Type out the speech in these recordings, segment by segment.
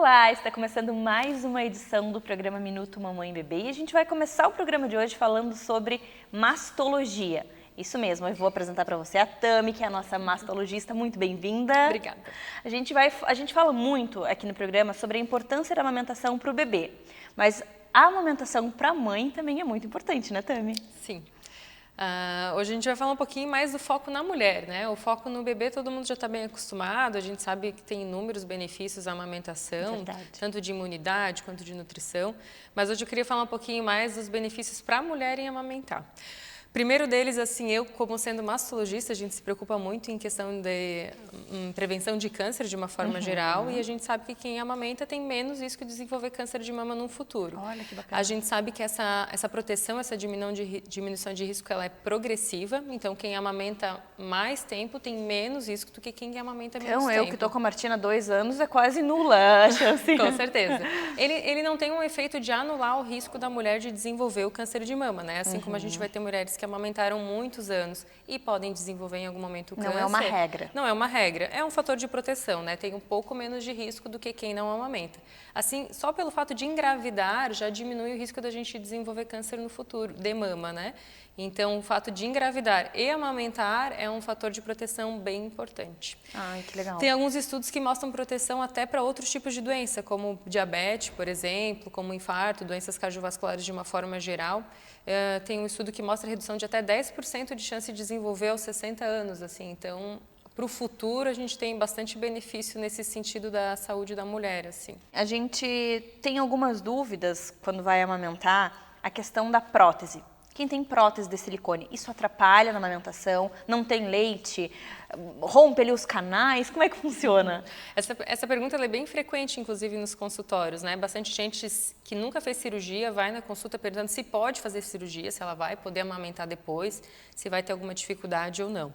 Olá, está começando mais uma edição do programa Minuto Mamãe e Bebê e a gente vai começar o programa de hoje falando sobre mastologia. Isso mesmo, eu vou apresentar para você a Tami, que é a nossa mastologista. Muito bem-vinda. Obrigada. A gente fala muito aqui no programa sobre a importância da amamentação para o bebê, mas a amamentação para a mãe também é muito importante, né, Tami? Sim. Hoje a gente vai falar um pouquinho mais do foco na mulher, né? O foco no bebê todo mundo já está bem acostumado, a gente sabe que tem inúmeros benefícios a amamentação, tanto de imunidade quanto de nutrição, mas hoje eu queria falar um pouquinho mais dos benefícios para a mulher em amamentar. Primeiro deles, assim, eu como sendo mastologista, a gente se preocupa muito em questão de prevenção de câncer de uma forma geral, e a gente sabe que quem amamenta tem menos risco de desenvolver câncer de mama no futuro. Olha que bacana. A gente sabe que essa proteção, essa diminuição de risco, ela é progressiva, então quem amamenta mais tempo tem menos risco do que quem amamenta menos tempo. Então eu que estou com a Martina há 2 anos é quase nula a chance. Com certeza. Ele não tem um efeito de anular o risco da mulher de desenvolver o câncer de mama, né? Assim como a gente vai ter mulheres que amamentaram muitos anos e podem desenvolver em algum momento o câncer. Não é uma regra. Não é uma regra, é um fator de proteção, né? Tem um pouco menos de risco do que quem não amamenta. Assim, só pelo fato de engravidar já diminui o risco da gente desenvolver câncer no futuro, de mama, né? Então, o fato de engravidar e amamentar é um fator de proteção bem importante. Ai, que legal. Tem alguns estudos que mostram proteção até para outros tipos de doença, como diabetes, por exemplo, como infarto, doenças cardiovasculares de uma forma geral. Tem um estudo que mostra redução de até 10% de chance de desenvolver aos 60 anos, assim. Então, para o futuro, a gente tem bastante benefício nesse sentido da saúde da mulher, assim. A gente tem algumas dúvidas quando vai amamentar, a questão da prótese. Quem tem prótese de silicone, isso atrapalha na amamentação? Não tem leite? Rompe ali os canais? Como é que funciona? Essa pergunta ela é bem frequente, inclusive, nos consultórios, né? Bastante gente que nunca fez cirurgia vai na consulta perguntando se pode fazer cirurgia, se ela vai poder amamentar depois, se vai ter alguma dificuldade ou não.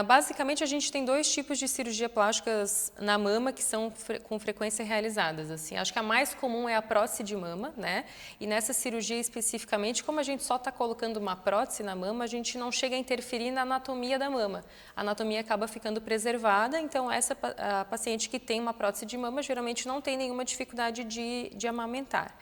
Basicamente, a gente tem 2 tipos de cirurgia plásticas na mama que são com frequência realizadas. Assim. Acho que a mais comum é a prótese de mama, né? E nessa cirurgia especificamente, como a gente só está colocando uma prótese na mama, a gente não chega a interferir na anatomia da mama. A anatomia acaba ficando preservada, então a paciente que tem uma prótese de mama geralmente não tem nenhuma dificuldade de amamentar.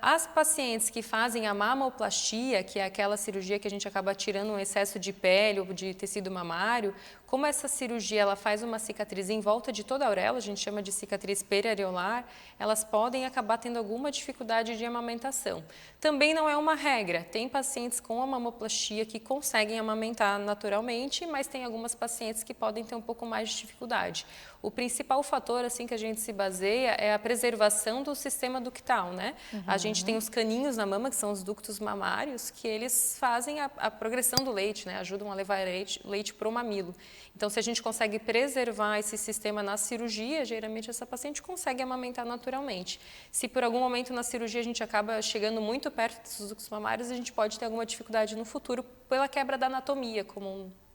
As pacientes que fazem a mamoplastia, que é aquela cirurgia que a gente acaba tirando um excesso de pele ou de tecido mamário, como essa cirurgia ela faz uma cicatriz em volta de toda a auréola, a gente chama de cicatriz periareolar, elas podem acabar tendo alguma dificuldade de amamentação. Também não é uma regra, tem pacientes com a mamoplastia que conseguem amamentar naturalmente, mas tem algumas pacientes que podem ter um pouco mais de dificuldade. O principal fator assim que a gente se baseia é a preservação do sistema ductal, né? A gente tem os caninhos na mama, que são os ductos mamários, que eles fazem a progressão do leite, né? Ajudam a levar leite para o mamilo. Então, se a gente consegue preservar esse sistema na cirurgia, geralmente essa paciente consegue amamentar naturalmente. Se por algum momento na cirurgia a gente acaba chegando muito perto dos ductos mamários, a gente pode ter alguma dificuldade no futuro pela quebra da anatomia,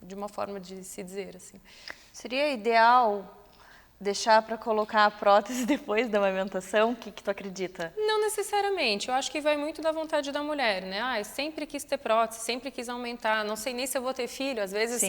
de uma forma de se dizer assim. Seria ideal deixar para colocar a prótese depois da amamentação? O que tu acredita? Não necessariamente. Eu acho que vai muito da vontade da mulher, né? Eu sempre quis ter prótese, sempre quis aumentar. Não sei nem se eu vou ter filho. Às vezes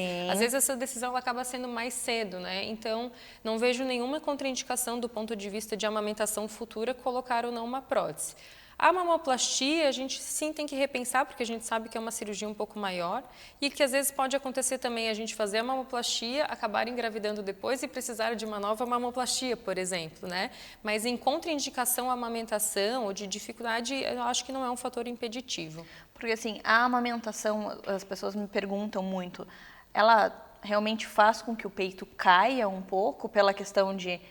essa decisão ela acaba sendo mais cedo, né? Então, não vejo nenhuma contraindicação do ponto de vista de amamentação futura colocar ou não uma prótese. A mamoplastia, a gente sim tem que repensar, porque a gente sabe que é uma cirurgia um pouco maior e que às vezes pode acontecer também a gente fazer a mamoplastia, acabar engravidando depois e precisar de uma nova mamoplastia, por exemplo, né? Mas em contraindicação à amamentação ou de dificuldade, eu acho que não é um fator impeditivo. Porque assim, a amamentação, as pessoas me perguntam muito, ela realmente faz com que o peito caia um pouco pela questão de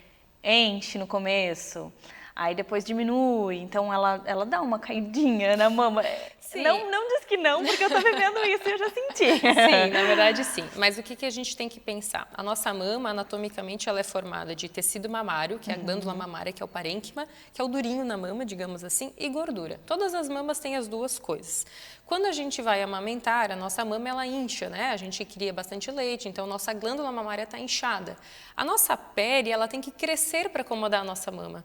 enche no começo? Aí depois diminui, então ela dá uma caidinha na mama. Sim. Não diz que não, porque eu tô vivendo isso e eu já senti. Sim, na verdade sim. Mas o que a gente tem que pensar? A nossa mama, anatomicamente, ela é formada de tecido mamário, que é a glândula mamária, que é o parênquima, que é o durinho na mama, digamos assim, e gordura. Todas as mamas têm as duas coisas. Quando a gente vai amamentar, a nossa mama ela incha, né? A gente cria bastante leite, então nossa glândula mamária está inchada. A nossa pele ela tem que crescer para acomodar a nossa mama.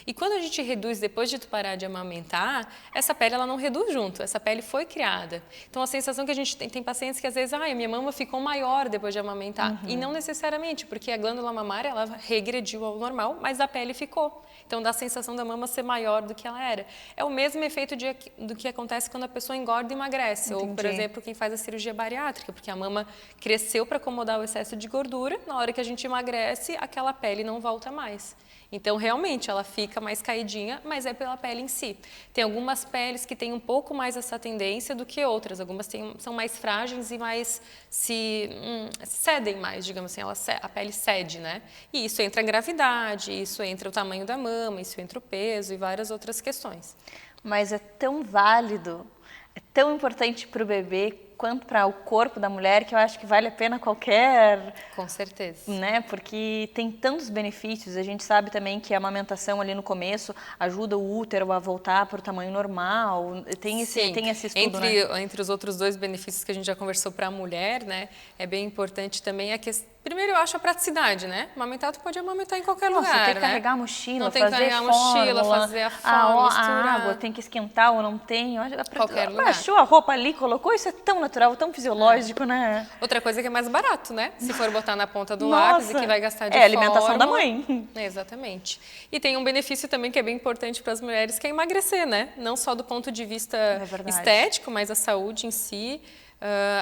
E quando a gente reduz depois de tu parar de amamentar, essa pele ela não reduz junto, essa pele foi criada. Então a sensação que a gente tem pacientes que às vezes, a minha mama ficou maior depois de amamentar. E não necessariamente, porque a glândula mamária ela regrediu ao normal, mas a pele ficou. Então dá a sensação da mama ser maior do que ela era. É o mesmo efeito do que acontece quando a pessoa engorda e emagrece. Entendi. Ou, por exemplo, quem faz a cirurgia bariátrica, porque a mama cresceu para acomodar o excesso de gordura, na hora que a gente emagrece, aquela pele não volta mais. Então, realmente, ela fica mais caidinha, mas é pela pele em si. Tem algumas peles que têm um pouco mais essa tendência do que outras. Algumas são mais frágeis e mais cedem mais, digamos assim, a pele cede, né? E isso entra a gravidade, isso entra o tamanho da mama, isso entra o peso e várias outras questões. Mas é tão válido, é tão importante para o bebê quanto para o corpo da mulher, que eu acho que vale a pena qualquer... Com certeza. Né? Porque tem tantos benefícios. A gente sabe também que a amamentação ali no começo ajuda o útero a voltar para o tamanho normal. Tem esse estudo, entre os outros 2 benefícios que a gente já conversou para a mulher, né? É bem importante também a questão. Primeiro, eu acho a praticidade, né? Amamentar, tu pode amamentar em qualquer lugar, tem que né? carregar a mochila, não tem que carregar a mochila, fazer a fórmula, misturar. A água tem que esquentar ou não tem. Qualquer lugar. Baixou a roupa ali, colocou, isso é tão natural, tão fisiológico, né? Outra coisa que é mais barato, né? Se for botar na ponta do lápis e que vai gastar de a alimentação da mãe. Exatamente. E tem um benefício também que é bem importante para as mulheres, que é emagrecer, né? Não só do ponto de vista estético, mas a saúde em si.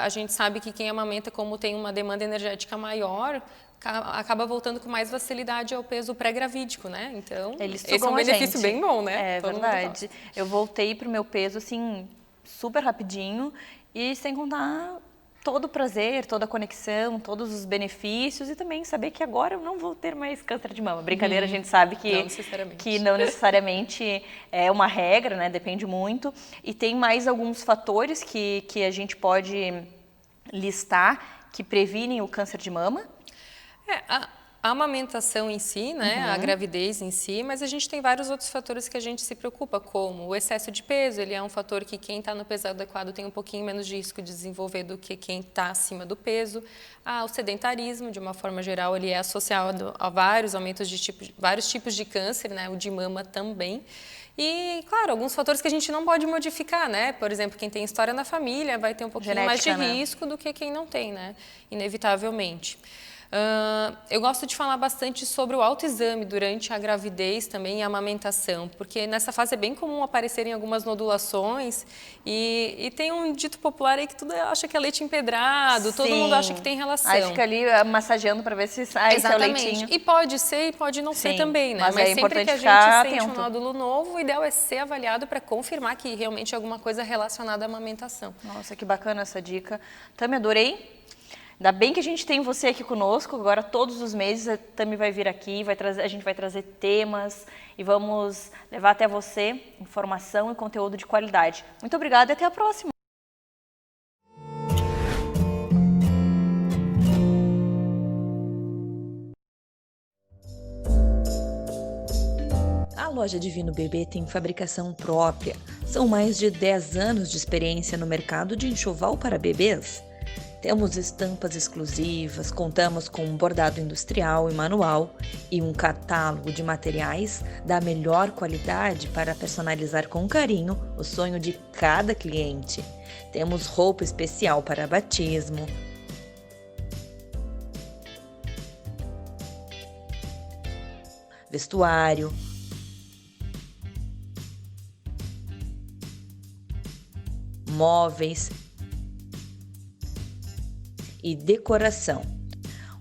A gente sabe que quem amamenta, como tem uma demanda energética maior, acaba voltando com mais facilidade ao peso pré-gravídico, né? Então, esse é um benefício bem bom, né? É verdade. Eu voltei pro meu peso, assim, super rapidinho e sem contar todo o prazer, toda a conexão, todos os benefícios e também saber que agora eu não vou ter mais câncer de mama. Brincadeira, a gente sabe que não necessariamente é uma regra, né? Depende muito. E tem mais alguns fatores que a gente pode listar que previnem o câncer de mama. A amamentação em si, né, a gravidez em si, mas a gente tem vários outros fatores que a gente se preocupa, como o excesso de peso, ele é um fator que quem está no peso adequado tem um pouquinho menos de risco de desenvolver do que quem está acima do peso. O sedentarismo, de uma forma geral, ele é associado a vários aumentos de vários tipos de câncer, né, o de mama também. E, claro, alguns fatores que a gente não pode modificar, né? Por exemplo, quem tem história na família vai ter um pouquinho mais de risco do que quem não tem, né? Inevitavelmente. Eu gosto de falar bastante sobre o autoexame durante a gravidez também e a amamentação, porque nessa fase é bem comum aparecerem algumas nodulações e tem um dito popular aí que tudo acha que é leite empedrado, todo mundo acha que tem relação. Aí fica ali massageando para ver se sai esse leitinho. E pode ser e pode não ser também, né? Mas sempre que a gente sente um nódulo novo, o ideal é ser avaliado para confirmar que realmente é alguma coisa relacionada à amamentação. Nossa, que bacana essa dica. Tami, adorei. Ainda bem que a gente tem você aqui conosco, agora todos os meses a Tami vai vir aqui, a gente vai trazer temas e vamos levar até você informação e conteúdo de qualidade. Muito obrigada e até a próxima! A loja Divino Bebê tem fabricação própria. São mais de 10 anos de experiência no mercado de enxoval para bebês. Temos estampas exclusivas, contamos com um bordado industrial e manual e um catálogo de materiais da melhor qualidade para personalizar com carinho o sonho de cada cliente. Temos roupa especial para batismo, vestuário, móveis e decoração.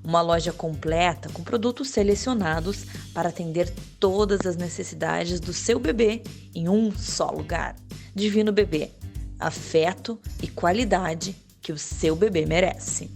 Uma loja completa com produtos selecionados para atender todas as necessidades do seu bebê em um só lugar. Divino Bebê, afeto e qualidade que o seu bebê merece.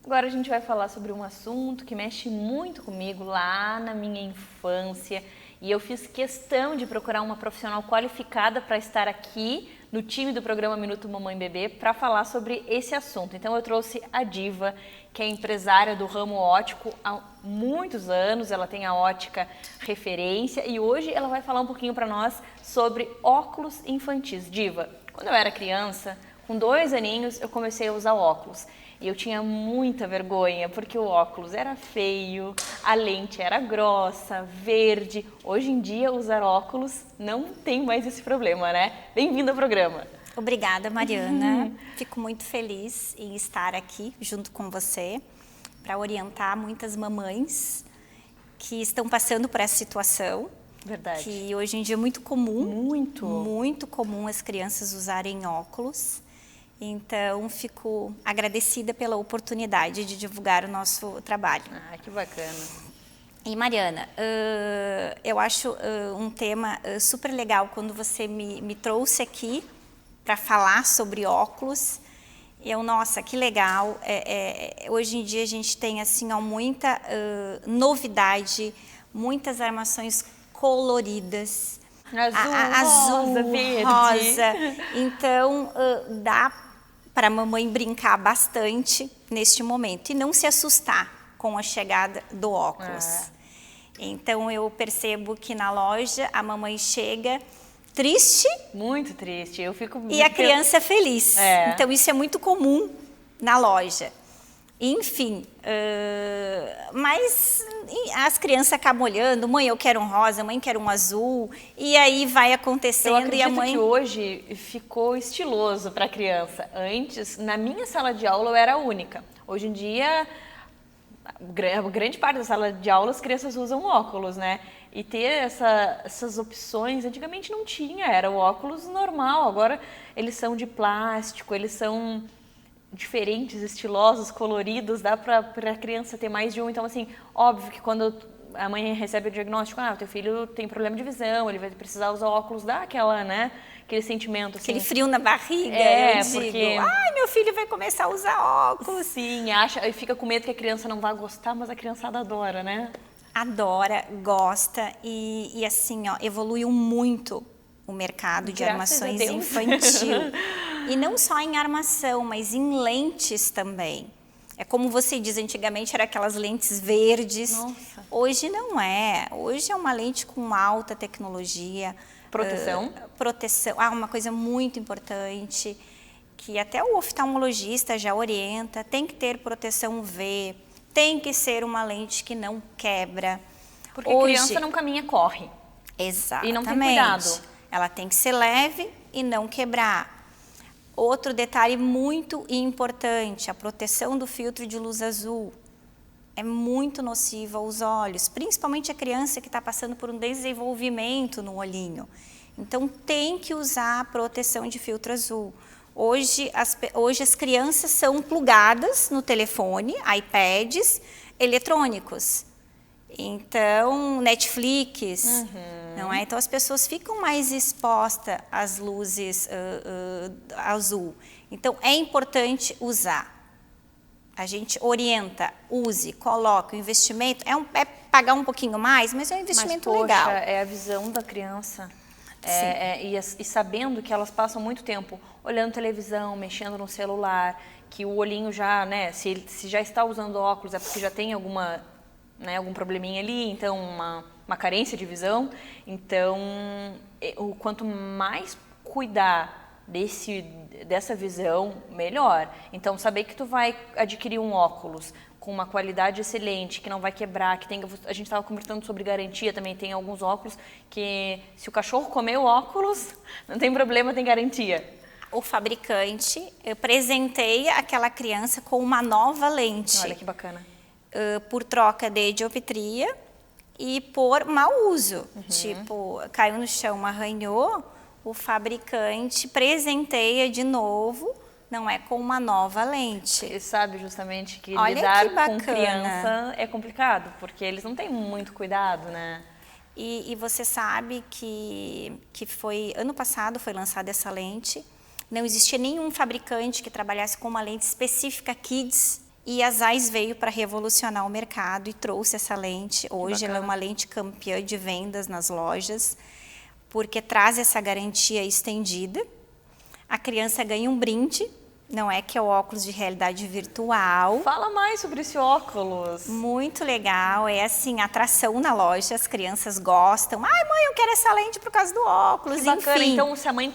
Agora a gente vai falar sobre um assunto que mexe muito comigo lá na minha infância. E eu fiz questão de procurar uma profissional qualificada para estar aqui no time do programa Minuto Mamãe Bebê para falar sobre esse assunto. Então eu trouxe a Diva, que é empresária do ramo óptico há muitos anos, ela tem a ótica referência e hoje ela vai falar um pouquinho para nós sobre óculos infantis. Diva, quando eu era criança, Com 2 aninhos, eu comecei a usar óculos. E eu tinha muita vergonha, porque o óculos era feio, a lente era grossa, verde. Hoje em dia, usar óculos não tem mais esse problema, né? Bem-vindo ao programa. Obrigada, Mariana. Fico muito feliz em estar aqui junto com você para orientar muitas mamães que estão passando por essa situação. Verdade. Que hoje em dia é muito comum. Muito comum as crianças usarem óculos. Então, fico agradecida pela oportunidade de divulgar o nosso trabalho. Ah, que bacana. E, Mariana, eu acho um tema super legal quando você me trouxe aqui para falar sobre óculos. Nossa, que legal. Hoje em dia a gente tem assim, muita novidade, muitas armações coloridas. Azul, rosa, verde. Rosa. Então, dá para a mamãe brincar bastante neste momento e não se assustar com a chegada do óculos. Então, eu percebo que na loja a mamãe chega triste. Muito triste. Eu fico... E a criança feliz. Então, isso é muito comum na loja. Enfim, mas as crianças acabam olhando, mãe, eu quero um rosa, mãe, quero um azul, e aí vai acontecendo. Eu acredito e a mãe... que hoje ficou estiloso para a criança. Antes, na minha sala de aula, eu era a única. Hoje em dia, a grande parte da sala de aula, as crianças usam óculos, né? E ter essas opções, antigamente não tinha, era o óculos normal. Agora, eles são de plástico, eles são diferentes, estilosos, coloridos, dá para a criança ter mais de um. Então, assim, óbvio que quando a mãe recebe o diagnóstico, o teu filho tem problema de visão, ele vai precisar usar óculos, dá aquela, né, aquele sentimento, assim. Aquele frio na barriga, porque... ai, meu filho vai começar a usar óculos. Sim, e fica com medo que a criança não vai gostar, mas a criançada adora, né? Adora, gosta e assim, evoluiu muito o mercado de armações infantil. E não só em armação, mas em lentes também. É como você diz, antigamente eram aquelas lentes verdes. Nossa. Hoje não é. Hoje é uma lente com alta tecnologia. Proteção? Proteção. Uma coisa muito importante, que até o oftalmologista já orienta, tem que ter proteção UV, tem que ser uma lente que não quebra. Porque hoje, criança não caminha, corre. Exatamente. E não tem cuidado. Ela tem que ser leve e não quebrar. Outro detalhe muito importante, a proteção do filtro de luz azul. É muito nociva aos olhos, principalmente a criança que está passando por um desenvolvimento no olhinho. Então, tem que usar a proteção de filtro azul. Hoje as crianças são plugadas no telefone, iPads eletrônicos. Então, Netflix, não é? Então, as pessoas ficam mais expostas às luzes azul. Então, é importante usar. A gente orienta, use, coloca. O investimento é pagar um pouquinho mais, mas é um investimento legal. É a visão da criança. E sabendo que elas passam muito tempo olhando televisão, mexendo no celular, que o olhinho já, né, se já está usando óculos é porque já tem algum probleminha ali, então uma carência de visão. Então, quanto mais cuidar dessa visão, melhor. Então, saber que tu vai adquirir um óculos com uma qualidade excelente, que não vai quebrar, a gente estava conversando sobre garantia também, tem alguns óculos que se o cachorro comer o óculos, não tem problema, tem garantia. O fabricante presenteia aquela criança com uma nova lente. Olha que bacana. Por troca de dioptria e por mau uso. Tipo, caiu no chão, arranhou, o fabricante presenteia de novo, não é com uma nova lente. E sabe justamente que Olha lidar que com criança é complicado, porque eles não têm muito cuidado, né? E você sabe que ano passado foi lançada essa lente, não existia nenhum fabricante que trabalhasse com uma lente específica Kids, e a Zeiss veio para revolucionar o mercado e trouxe essa lente. Hoje ela é uma lente campeã de vendas nas lojas, porque traz essa garantia estendida. A criança ganha um brinde Não é que é o óculos de realidade virtual. Fala mais sobre esse óculos. Muito legal, é assim, atração na loja, as crianças gostam. Ai, mãe, eu quero essa lente por causa do óculos, Que bacana. enfim. Então, se a mãe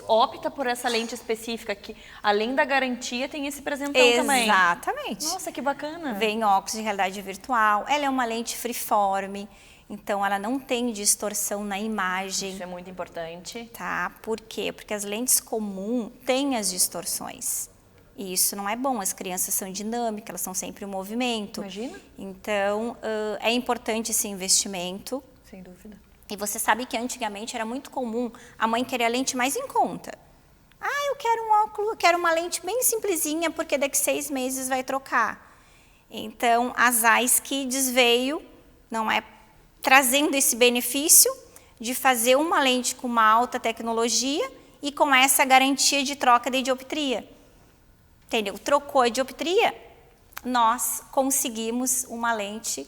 opta por essa lente específica, que além da garantia, tem esse presentão também. Exatamente. Nossa, que bacana. Vem óculos de realidade virtual, ela é uma lente freeform, então ela não tem distorção na imagem. Isso é muito importante. Tá? Por quê? Porque as lentes comuns têm as distorções. E isso não é bom, as crianças são dinâmicas, elas são sempre em movimento. Imagina. Então, é importante esse investimento. Sem dúvida. E você sabe que antigamente era muito comum a mãe querer a lente mais em conta. Ah, eu quero um óculos, eu quero uma lente bem simplesinha, porque daqui 6 meses vai trocar. Então, a Zeiss Kids veio, não é, trazendo esse benefício de fazer uma lente com uma alta tecnologia e com essa garantia de troca de dioptria. Entendeu? Trocou a dioptria, nós conseguimos uma lente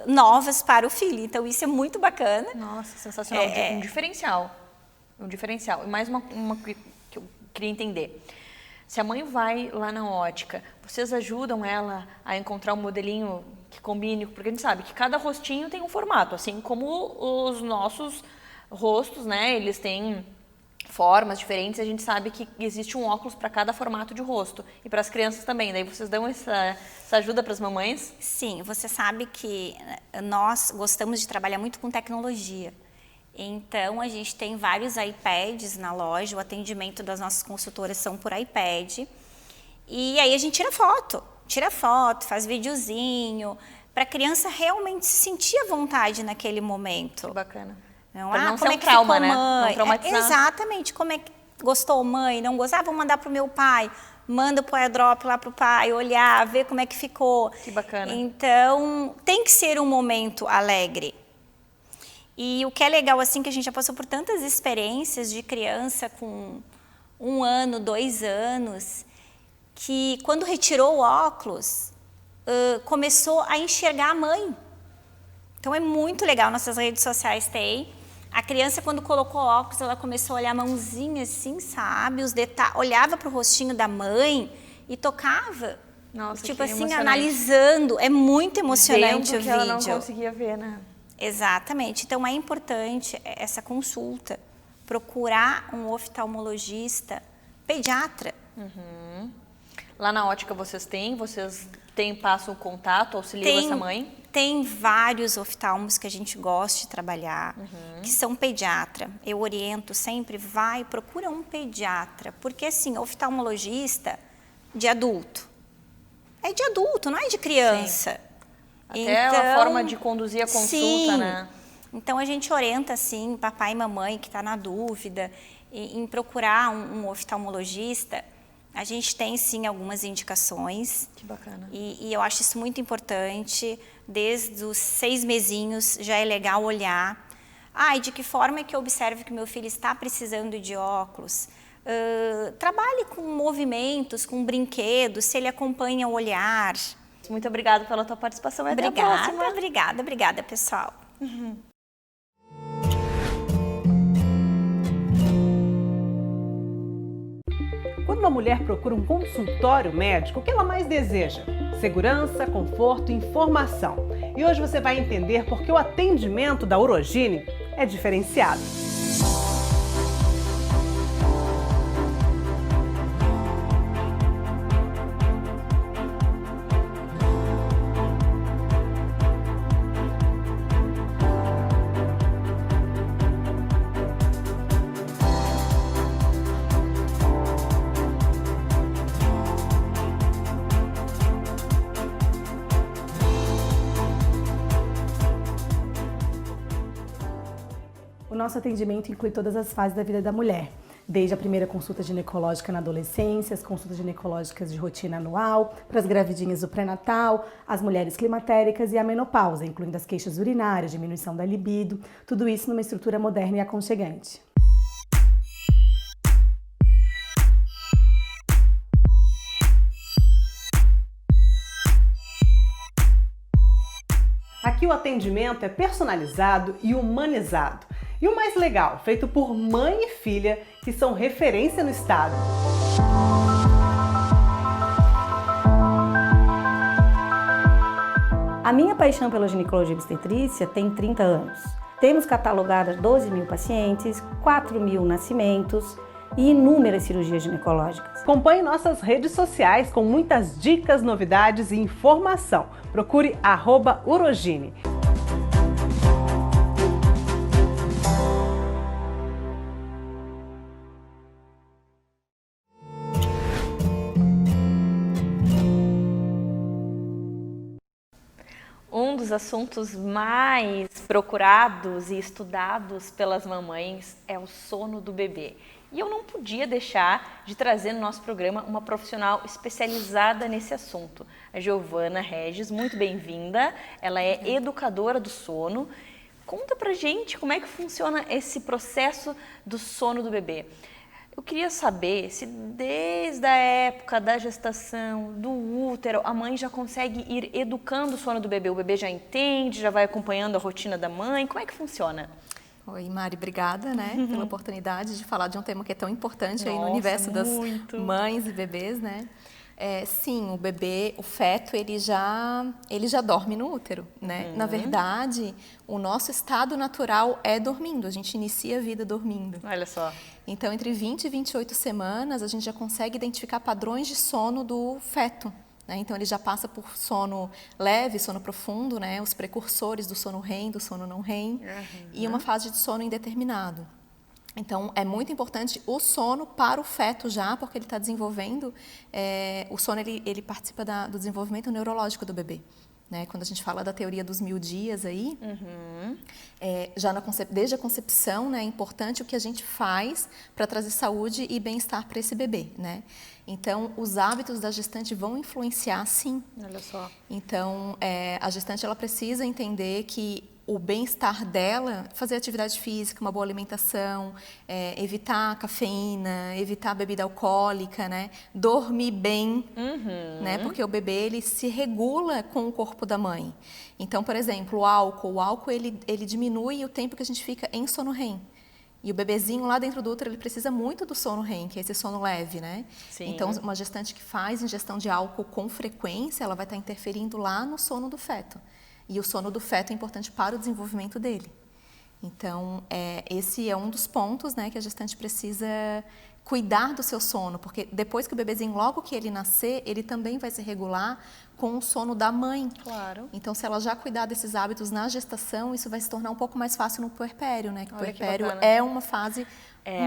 novas para o filho. Então, isso é muito bacana. Nossa, sensacional. Um diferencial. Um diferencial. E mais uma que eu queria entender. Se a mãe vai lá na ótica, vocês ajudam ela a encontrar um modelinho que combine? Porque a gente sabe que cada rostinho tem um formato, assim como os nossos rostos, né? Eles têm formas diferentes, a gente sabe que existe um óculos para cada formato de rosto. E para as crianças também. Daí vocês dão essa ajuda para as mamães? Sim, você sabe que nós gostamos de trabalhar muito com tecnologia. Então, a gente tem vários iPads na loja, o atendimento das nossas consultoras são por iPad. E aí a gente tira foto, faz videozinho, para a criança realmente se sentir à vontade naquele momento. Que bacana. Não, pra não como ser é que trauma, ficou, né? mãe? Não traumatizar. Exatamente, como é que gostou, mãe? Não gostou? Ah, vou mandar pro meu pai. Manda pro airdrop lá pro pai, olhar, ver como é que ficou. Que bacana. Então, tem que ser um momento alegre. E o que é legal, assim, que a gente já passou por tantas experiências de criança com 1 ano, 2 anos, que quando retirou o óculos, começou a enxergar a mãe. Então, é muito legal, nossas redes sociais têm. A criança, quando colocou o óculos, ela começou a olhar a mãozinha assim, sabe? Os detalhes, olhava para o rostinho da mãe e tocava. Nossa, tipo que assim, emocionante. Analisando. É muito emocionante Vendo o que ela vídeo. não conseguia ver, né? Exatamente. Então, é importante essa consulta. Procurar um oftalmologista pediatra. Lá na ótica vocês passam o contato, auxiliam essa mãe? Tem vários oftalmos que a gente gosta de trabalhar, que são pediatra. Eu oriento sempre, procura um pediatra. Porque, assim, oftalmologista de adulto. É de adulto, não é de criança. Sim. Até a forma de conduzir a consulta, sim. né? Então, a gente orienta, assim, papai e mamãe que está na dúvida em procurar um oftalmologista. A gente tem, sim, algumas indicações. Que bacana. E eu acho isso muito importante. Desde os 6 mesinhos já é legal olhar. E de que forma é que eu observo que meu filho está precisando de óculos? Trabalhe com movimentos, com brinquedos, se ele acompanha o olhar. Muito obrigada pela tua participação. Até a próxima. Obrigada, pessoal. Quando uma mulher procura um consultório médico, o que ela mais deseja? Segurança, conforto e informação. E hoje você vai entender por que o atendimento da Urogine é diferenciado. O nosso atendimento inclui todas as fases da vida da mulher, desde a primeira consulta ginecológica na adolescência, as consultas ginecológicas de rotina anual, para as gravidinhas do pré-natal, as mulheres climatéricas e a menopausa, incluindo as queixas urinárias, diminuição da libido, tudo isso numa estrutura moderna e aconchegante. Aqui o atendimento é personalizado e humanizado. E o mais legal, feito por mãe e filha, que são referência no estado. A minha paixão pela ginecologia e obstetrícia tem 30 anos. Temos catalogadas 12 mil pacientes, 4 mil nascimentos e inúmeras cirurgias ginecológicas. Acompanhe nossas redes sociais com muitas dicas, novidades e informação. Procure @Urogine. Um dos assuntos mais procurados e estudados pelas mamães é o sono do bebê. E eu não podia deixar de trazer no nosso programa uma profissional especializada nesse assunto. A Giovana Regis, muito bem-vinda. Ela é educadora do sono. Conta pra gente como é que funciona esse processo do sono do bebê. Eu queria saber se desde a época da gestação, do útero, a mãe já consegue ir educando o sono do bebê. O bebê já entende, já vai acompanhando a rotina da mãe. Como é que funciona? Oi, Mari, obrigada, pela oportunidade de falar de um tema que é tão importante aí no universo das mães e bebês, sim, o bebê, o feto, ele já dorme no útero, Na verdade, o nosso estado natural é dormindo, a gente inicia a vida dormindo. Olha só. Então, entre 20 e 28 semanas, a gente já consegue identificar padrões de sono do feto. Então, ele já passa por sono leve, sono profundo, os precursores do sono REM, do sono não REM, e uma fase de sono indeterminado. Então, é muito importante o sono para o feto já, porque ele está desenvolvendo, o sono ele participa do desenvolvimento neurológico do bebê. Quando a gente fala da teoria dos 1000 dias aí, já desde a concepção, é importante o que a gente faz para trazer saúde e bem-estar para esse bebê, Então, os hábitos da gestante vão influenciar, sim. Olha só. Então, a gestante ela precisa entender que o bem-estar dela, fazer atividade física, uma boa alimentação, evitar cafeína, evitar bebida alcoólica, dormir bem, porque o bebê ele se regula com o corpo da mãe. Então, por exemplo, o álcool ele diminui o tempo que a gente fica em sono REM. E o bebezinho lá dentro do útero, ele precisa muito do sono REM, que é esse sono leve, Sim. Então, uma gestante que faz ingestão de álcool com frequência, ela vai estar interferindo lá no sono do feto. E o sono do feto é importante para o desenvolvimento dele. Então, esse é um dos pontos, que a gestante precisa cuidar do seu sono, porque depois que o bebezinho, logo que ele nascer, ele também vai se regular com o sono da mãe. Claro. Então, se ela já cuidar desses hábitos na gestação, isso vai se tornar um pouco mais fácil no puerpério, Que o puerpério é uma fase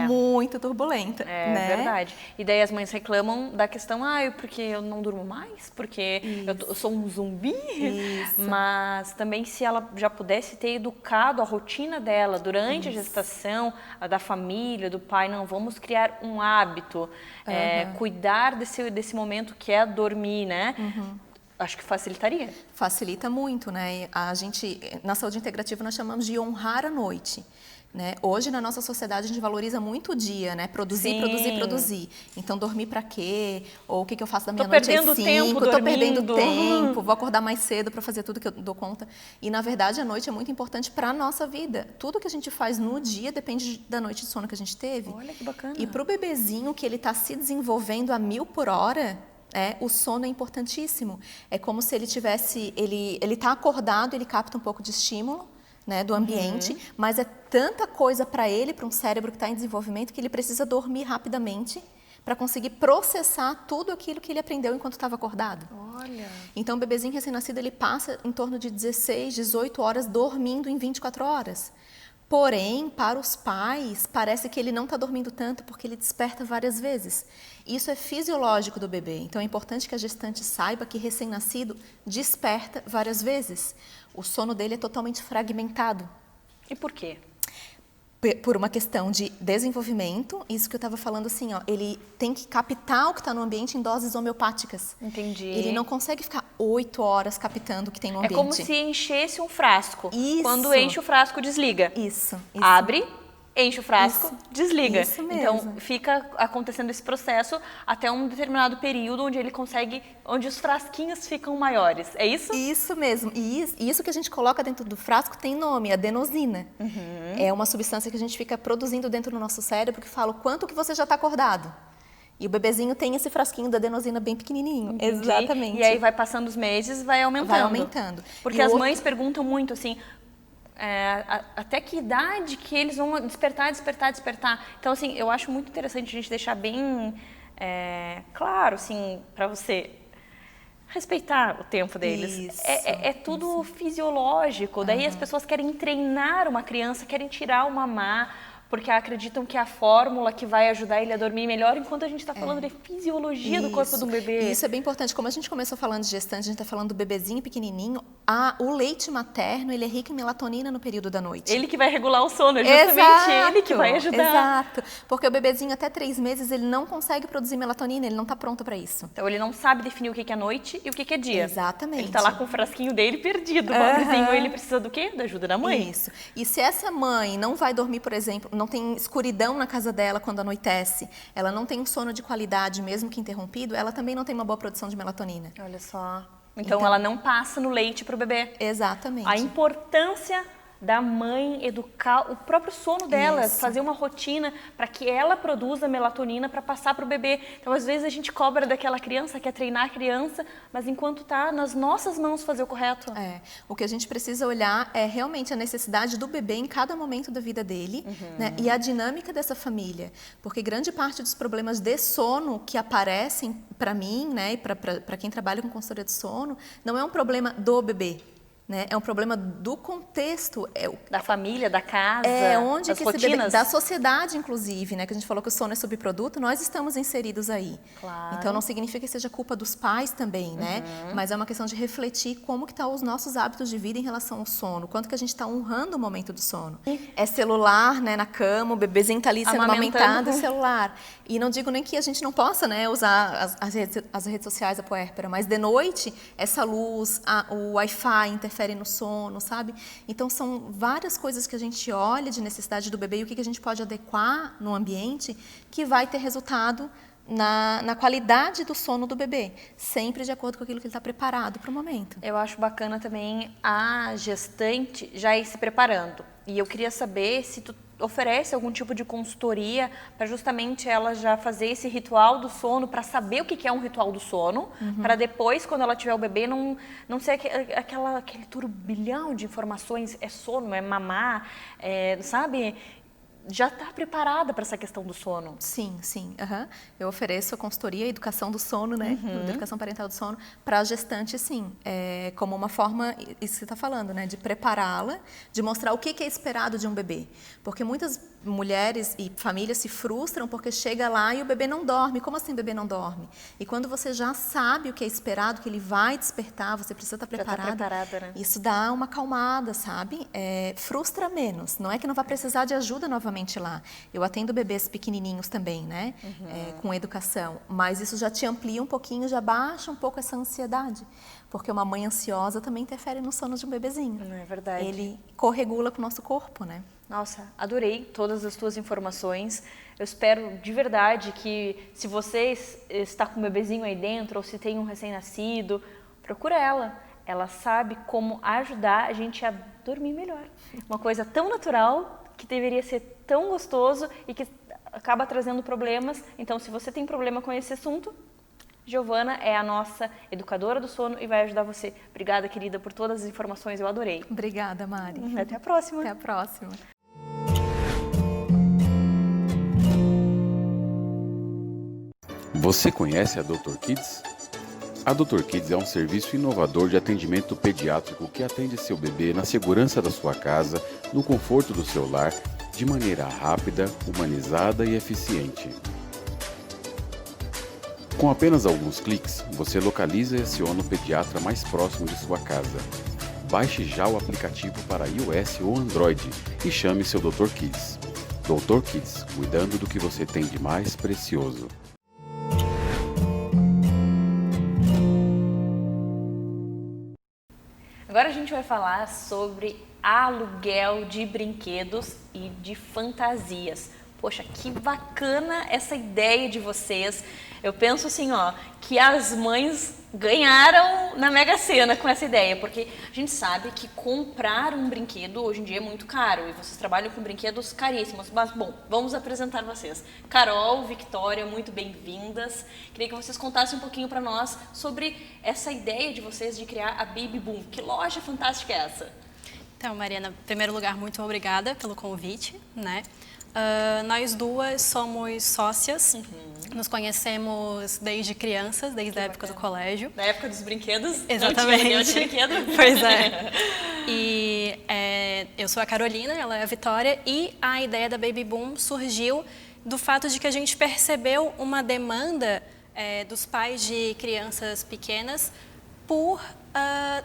muito turbulenta, É verdade. E daí as mães reclamam da questão, porque eu não durmo mais, porque eu sou um zumbi. Isso. Mas também se ela já pudesse ter educado a rotina dela durante a gestação, a da família, do pai, não, vamos criar um hábito, cuidar desse momento que é dormir, Acho que facilitaria. Facilita muito, A gente, na saúde integrativa, nós chamamos de honrar a noite. Hoje, na nossa sociedade, a gente valoriza muito o dia, Produzir, Sim. produzir, produzir. Então, dormir pra quê? Ou o que eu faço da meia-noite às 5? Tô perdendo tempo, vou acordar mais cedo para fazer tudo que eu dou conta. E, na verdade, a noite é muito importante para a nossa vida. Tudo que a gente faz no dia depende da noite de sono que a gente teve. Olha que bacana. E para o bebezinho, que ele está se desenvolvendo a 1000 por hora... o sono é importantíssimo. É como se ele tivesse, ele está acordado, ele capta um pouco de estímulo, do ambiente, mas é tanta coisa para ele, para um cérebro que está em desenvolvimento, que ele precisa dormir rapidamente para conseguir processar tudo aquilo que ele aprendeu enquanto estava acordado. Olha. Então, o bebezinho recém-nascido, ele passa em torno de 16, 18 horas dormindo em 24 horas. Porém, para os pais, parece que ele não está dormindo tanto porque ele desperta várias vezes. Isso é fisiológico do bebê. Então, é importante que a gestante saiba que recém-nascido desperta várias vezes. O sono dele é totalmente fragmentado. E por quê? Por uma questão de desenvolvimento, isso que eu estava falando assim, ele tem que captar o que está no ambiente em doses homeopáticas. Entendi. Ele não consegue ficar 8 horas captando o que tem no ambiente. É como se enchesse um frasco. Isso. Quando enche o frasco, desliga. Isso. Abre, enche o frasco, desliga. Isso mesmo. Então, fica acontecendo esse processo até um determinado período onde ele consegue, onde os frasquinhos ficam maiores. É isso? Isso mesmo. E isso que a gente coloca dentro do frasco tem nome, adenosina. É uma substância que a gente fica produzindo dentro do nosso cérebro que fala o quanto que você já está acordado. E o bebezinho tem esse frasquinho da adenosina bem pequenininho. Entendi. Exatamente. E aí vai passando os meses, vai aumentando. Vai aumentando. Porque as mães perguntam muito assim, até que idade que eles vão despertar. Então, assim, eu acho muito interessante a gente deixar bem claro, assim, para você respeitar o tempo deles. Isso, é tudo fisiológico. Daí as pessoas querem treinar uma criança, querem tirar o mamar, porque acreditam que é a fórmula que vai ajudar ele a dormir melhor, enquanto a gente está falando de fisiologia do corpo do bebê. Isso é bem importante. Como a gente começou falando de gestante, a gente está falando do bebezinho pequenininho, o leite materno, ele é rico em melatonina no período da noite. Ele que vai regular o sono, é justamente ele que vai ajudar. Exato, porque o bebezinho até 3 meses, ele não consegue produzir melatonina, ele não está pronto para isso. Então ele não sabe definir o que é noite e o que é dia. Exatamente. Ele está lá com o frasquinho dele perdido, pobrezinho, ele precisa do quê? Da ajuda da mãe. Isso. E se essa mãe não vai dormir, por exemplo, não tem escuridão na casa dela quando anoitece, ela não tem um sono de qualidade, mesmo que interrompido, ela também não tem uma boa produção de melatonina. Olha só. Então ela não passa no leite para o bebê. Exatamente. A importância da mãe educar o próprio sono dela, fazer uma rotina para que ela produza melatonina para passar para o bebê. Então, às vezes a gente cobra daquela criança, quer treinar a criança, mas enquanto está nas nossas mãos fazer o correto. O que a gente precisa olhar é realmente a necessidade do bebê em cada momento da vida dele, né? E a dinâmica dessa família, porque grande parte dos problemas de sono que aparecem para mim, né, e para quem trabalha com consultoria de sono, não é um problema do bebê. Né? É um problema do contexto. Da família, da casa, onde das que rotinas. Da sociedade, inclusive, né? Que a gente falou que o sono é subproduto, nós estamos inseridos aí. Claro. Então, não significa que seja culpa dos pais também, né? Mas é uma questão de refletir como que estão os nossos hábitos de vida em relação ao sono, quanto que a gente está honrando o momento do sono. É celular, né, na cama, o bebezinho está ali sendo amamentado, celular. E não digo nem que a gente não possa, né, usar as redes sociais, a puérpera, mas de noite, essa luz, o Wi-Fi interfere no sono, sabe? Então, são várias coisas que a gente olha de necessidade do bebê e o que a gente pode adequar no ambiente que vai ter resultado na qualidade do sono do bebê, sempre de acordo com aquilo que ele está preparado para o momento. Eu acho bacana também a gestante já ir se preparando. E eu queria saber se tu oferece algum tipo de consultoria para justamente ela já fazer esse ritual do sono, para saber o que é um ritual do sono, para depois, quando ela tiver o bebê, não ser aquele turbilhão de informações, é sono, é mamar, sabe? Já está preparada para essa questão do sono. Sim. Eu ofereço a consultoria, a educação do sono, né? Educação parental do sono, para a gestante, sim. Como uma forma, isso que você está falando, né? De prepará-la, de mostrar o que é esperado de um bebê. Porque muitas mulheres e famílias se frustram porque chega lá e o bebê não dorme. Como assim o bebê não dorme? E quando você já sabe o que é esperado, que ele vai despertar, você precisa estar preparada. Já está preparada, né? Isso dá uma acalmada, sabe? Frustra menos. Não é que não vai precisar de ajuda novamente lá. Eu atendo bebês pequenininhos também, né? Com educação. Mas isso já te amplia um pouquinho, já baixa um pouco essa ansiedade. Porque uma mãe ansiosa também interfere no sono de um bebezinho. Não é verdade. Ele corregula com o nosso corpo, né? Nossa, adorei todas as tuas informações. Eu espero de verdade que, se você está com um bebezinho aí dentro ou se tem um recém-nascido, procura ela. Ela sabe como ajudar a gente a dormir melhor. Uma coisa tão natural, que deveria ser tão gostoso e que acaba trazendo problemas. Então, se você tem problema com esse assunto, Giovana é a nossa educadora do sono e vai ajudar você. Obrigada, querida, por todas as informações, eu adorei. Obrigada, Mari. Até a próxima. Até a próxima. Você conhece a Dr. Kids? A Dr. Kids é um serviço inovador de atendimento pediátrico que atende seu bebê na segurança da sua casa, no conforto do seu lar, de maneira rápida, humanizada e eficiente. Com apenas alguns cliques, você localiza e aciona o pediatra mais próximo de sua casa. Baixe já o aplicativo para iOS ou Android e chame seu Dr. Kids. Dr. Kids, cuidando do que você tem de mais precioso. Agora a gente vai falar sobre aluguel de brinquedos e de fantasias. Poxa, que bacana essa ideia de vocês. Eu penso assim, ó, que as mães ganharam na Mega Sena com essa ideia, porque a gente sabe que comprar um brinquedo hoje em dia é muito caro e vocês trabalham com brinquedos caríssimos. Mas, bom, vamos apresentar vocês. Carol, Victória, muito bem-vindas. Queria que vocês contassem um pouquinho para nós sobre essa ideia de vocês de criar a Baby Boom. Que loja fantástica é essa? Então, Mariana, em primeiro lugar, muito obrigada pelo convite, né? Nós duas somos sócias, nos conhecemos desde crianças, desde a época do colégio. Na época dos brinquedos? Exatamente. Não tinha de brinquedo? Pois é. E eu sou a Carolina, ela é a Vitória, e a ideia da Baby Boom surgiu do fato de que a gente percebeu uma demanda dos pais de crianças pequenas por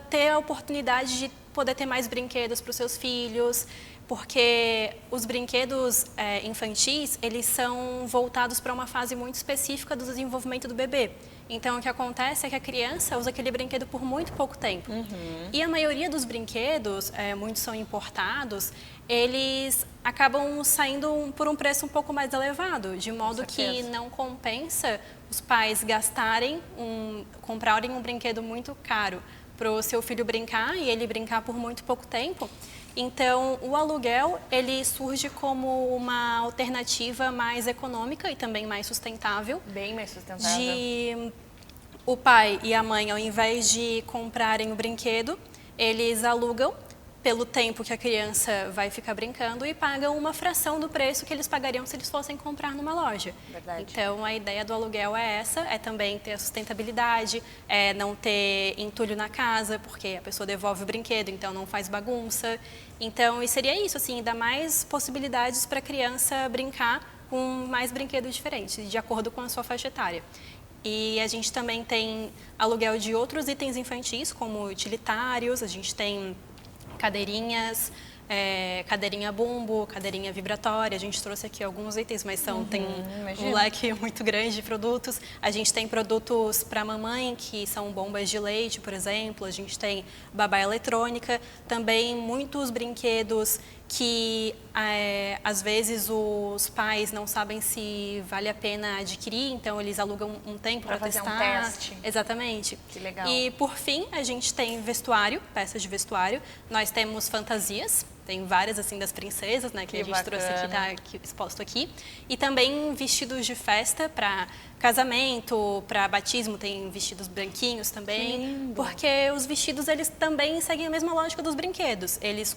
ter a oportunidade de poder ter mais brinquedos para os seus filhos, porque os brinquedos infantis, eles são voltados para uma fase muito específica do desenvolvimento do bebê. Então, o que acontece é que a criança usa aquele brinquedo por muito pouco tempo. E a maioria dos brinquedos, muitos são importados, eles acabam saindo por um preço um pouco mais elevado, de modo que não compensa os pais comprarem um brinquedo muito caro para o seu filho brincar e ele brincar por muito pouco tempo. Então, o aluguel, ele surge como uma alternativa mais econômica e também mais sustentável. Bem mais sustentável. De o pai e a mãe, ao invés de comprarem o brinquedo, eles alugam pelo tempo que a criança vai ficar brincando e pagam uma fração do preço que eles pagariam se eles fossem comprar numa loja. Verdade. Então, a ideia do aluguel é essa, é também ter a sustentabilidade, é não ter entulho na casa, porque a pessoa devolve o brinquedo, então não faz bagunça. Então, e seria isso, assim, dar mais possibilidades para a criança brincar com mais brinquedos diferentes, de acordo com a sua faixa etária. E a gente também tem aluguel de outros itens infantis, como utilitários, a gente tem cadeirinhas, cadeirinha bumbo, cadeirinha vibratória. A gente trouxe aqui alguns itens, mas tem um leque muito grande de produtos. A gente tem produtos para mamãe, que são bombas de leite, por exemplo. A gente tem babá eletrônica. Também muitos brinquedos que, às vezes, os pais não sabem se vale a pena adquirir, então eles alugam um tempo para testar. Fazer um teste. Exatamente. Que legal. E, por fim, a gente tem vestuário, peças de vestuário. Nós temos fantasias, tem várias, assim, das princesas, né, que a gente trouxe aqui, tá aqui, exposto aqui. E também vestidos de festa para casamento, para batismo, tem vestidos branquinhos também. Porque os vestidos, eles também seguem a mesma lógica dos brinquedos. Eles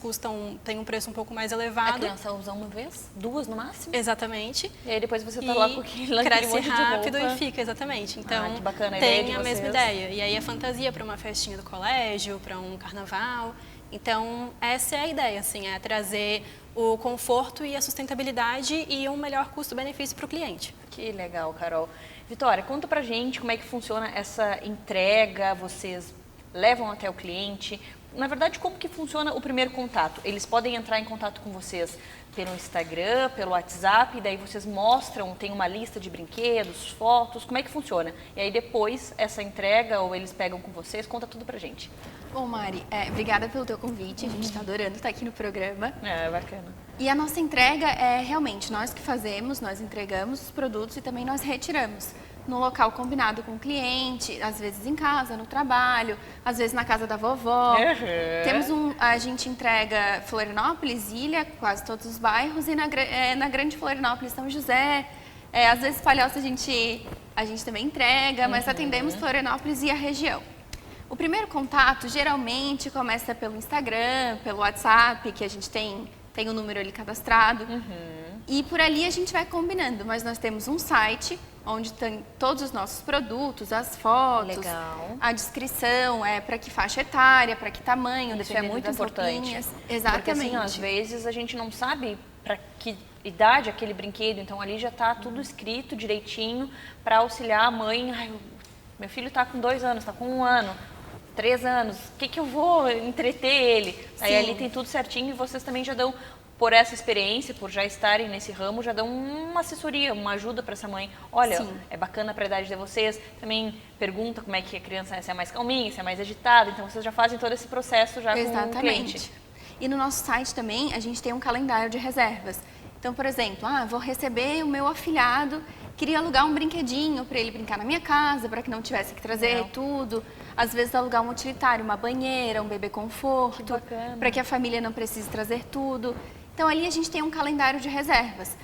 têm um preço um pouco mais elevado. A criança usa uma vez, duas no máximo? Exatamente. E aí depois você tá lá com aquele cresce monte de rápido roupa. E fica, exatamente. Então, que bacana a tem ideia de a mesma vocês. ideia. E aí a fantasia para uma festinha do colégio, para um carnaval. Então, essa é a ideia, assim, é trazer o conforto e a sustentabilidade e um melhor custo-benefício para o cliente. Que legal, Carol. Vitória, conta pra gente como é que funciona essa entrega, vocês levam até o cliente. Na verdade, como que funciona o primeiro contato? Eles podem entrar em contato com vocês pelo Instagram, pelo WhatsApp, e daí vocês mostram, tem uma lista de brinquedos, fotos, como é que funciona? E aí depois, essa entrega, ou eles pegam com vocês, conta tudo pra gente. Bom, Mari, obrigada pelo teu convite, a gente está adorando estar aqui no programa. Bacana. E a nossa entrega é realmente nós que fazemos, nós entregamos os produtos e também nós retiramos no local combinado com o cliente, às vezes em casa, no trabalho, às vezes na casa da vovó. A gente entrega Florianópolis, Ilha, quase todos os bairros, e na Grande Florianópolis, São José. Às vezes Palhoça a gente também entrega, mas atendemos Florianópolis e a região. O primeiro contato geralmente começa pelo Instagram, pelo WhatsApp, que a gente tem o número ali cadastrado. E por ali a gente vai combinando, mas nós temos um site onde tem todos os nossos produtos, as fotos, a descrição, para que faixa etária, para que tamanho, isso é muito das importante. Roupinhas. Exatamente. Porque assim, às vezes a gente não sabe para que idade aquele brinquedo, então ali já está tudo escrito direitinho para auxiliar a mãe. Meu filho está com 2 anos, está com 1 ano. 3 anos, o que eu vou entreter ele? Sim. Aí ali tem tudo certinho e vocês também já dão, por essa experiência, por já estarem nesse ramo, já dão uma assessoria, uma ajuda para essa mãe. Olha, é bacana para a idade de vocês, também pergunta como é que a criança se é mais calminha, se é mais agitada, então vocês já fazem todo esse processo já com o cliente. E no nosso site também a gente tem um calendário de reservas. Então, por exemplo, vou receber o meu afilhado, queria alugar um brinquedinho para ele brincar na minha casa, para que não tivesse que trazer tudo. Às vezes alugar um utilitário, uma banheira, um bebê conforto, para que a família não precise trazer tudo. Então ali a gente tem um calendário de reservas.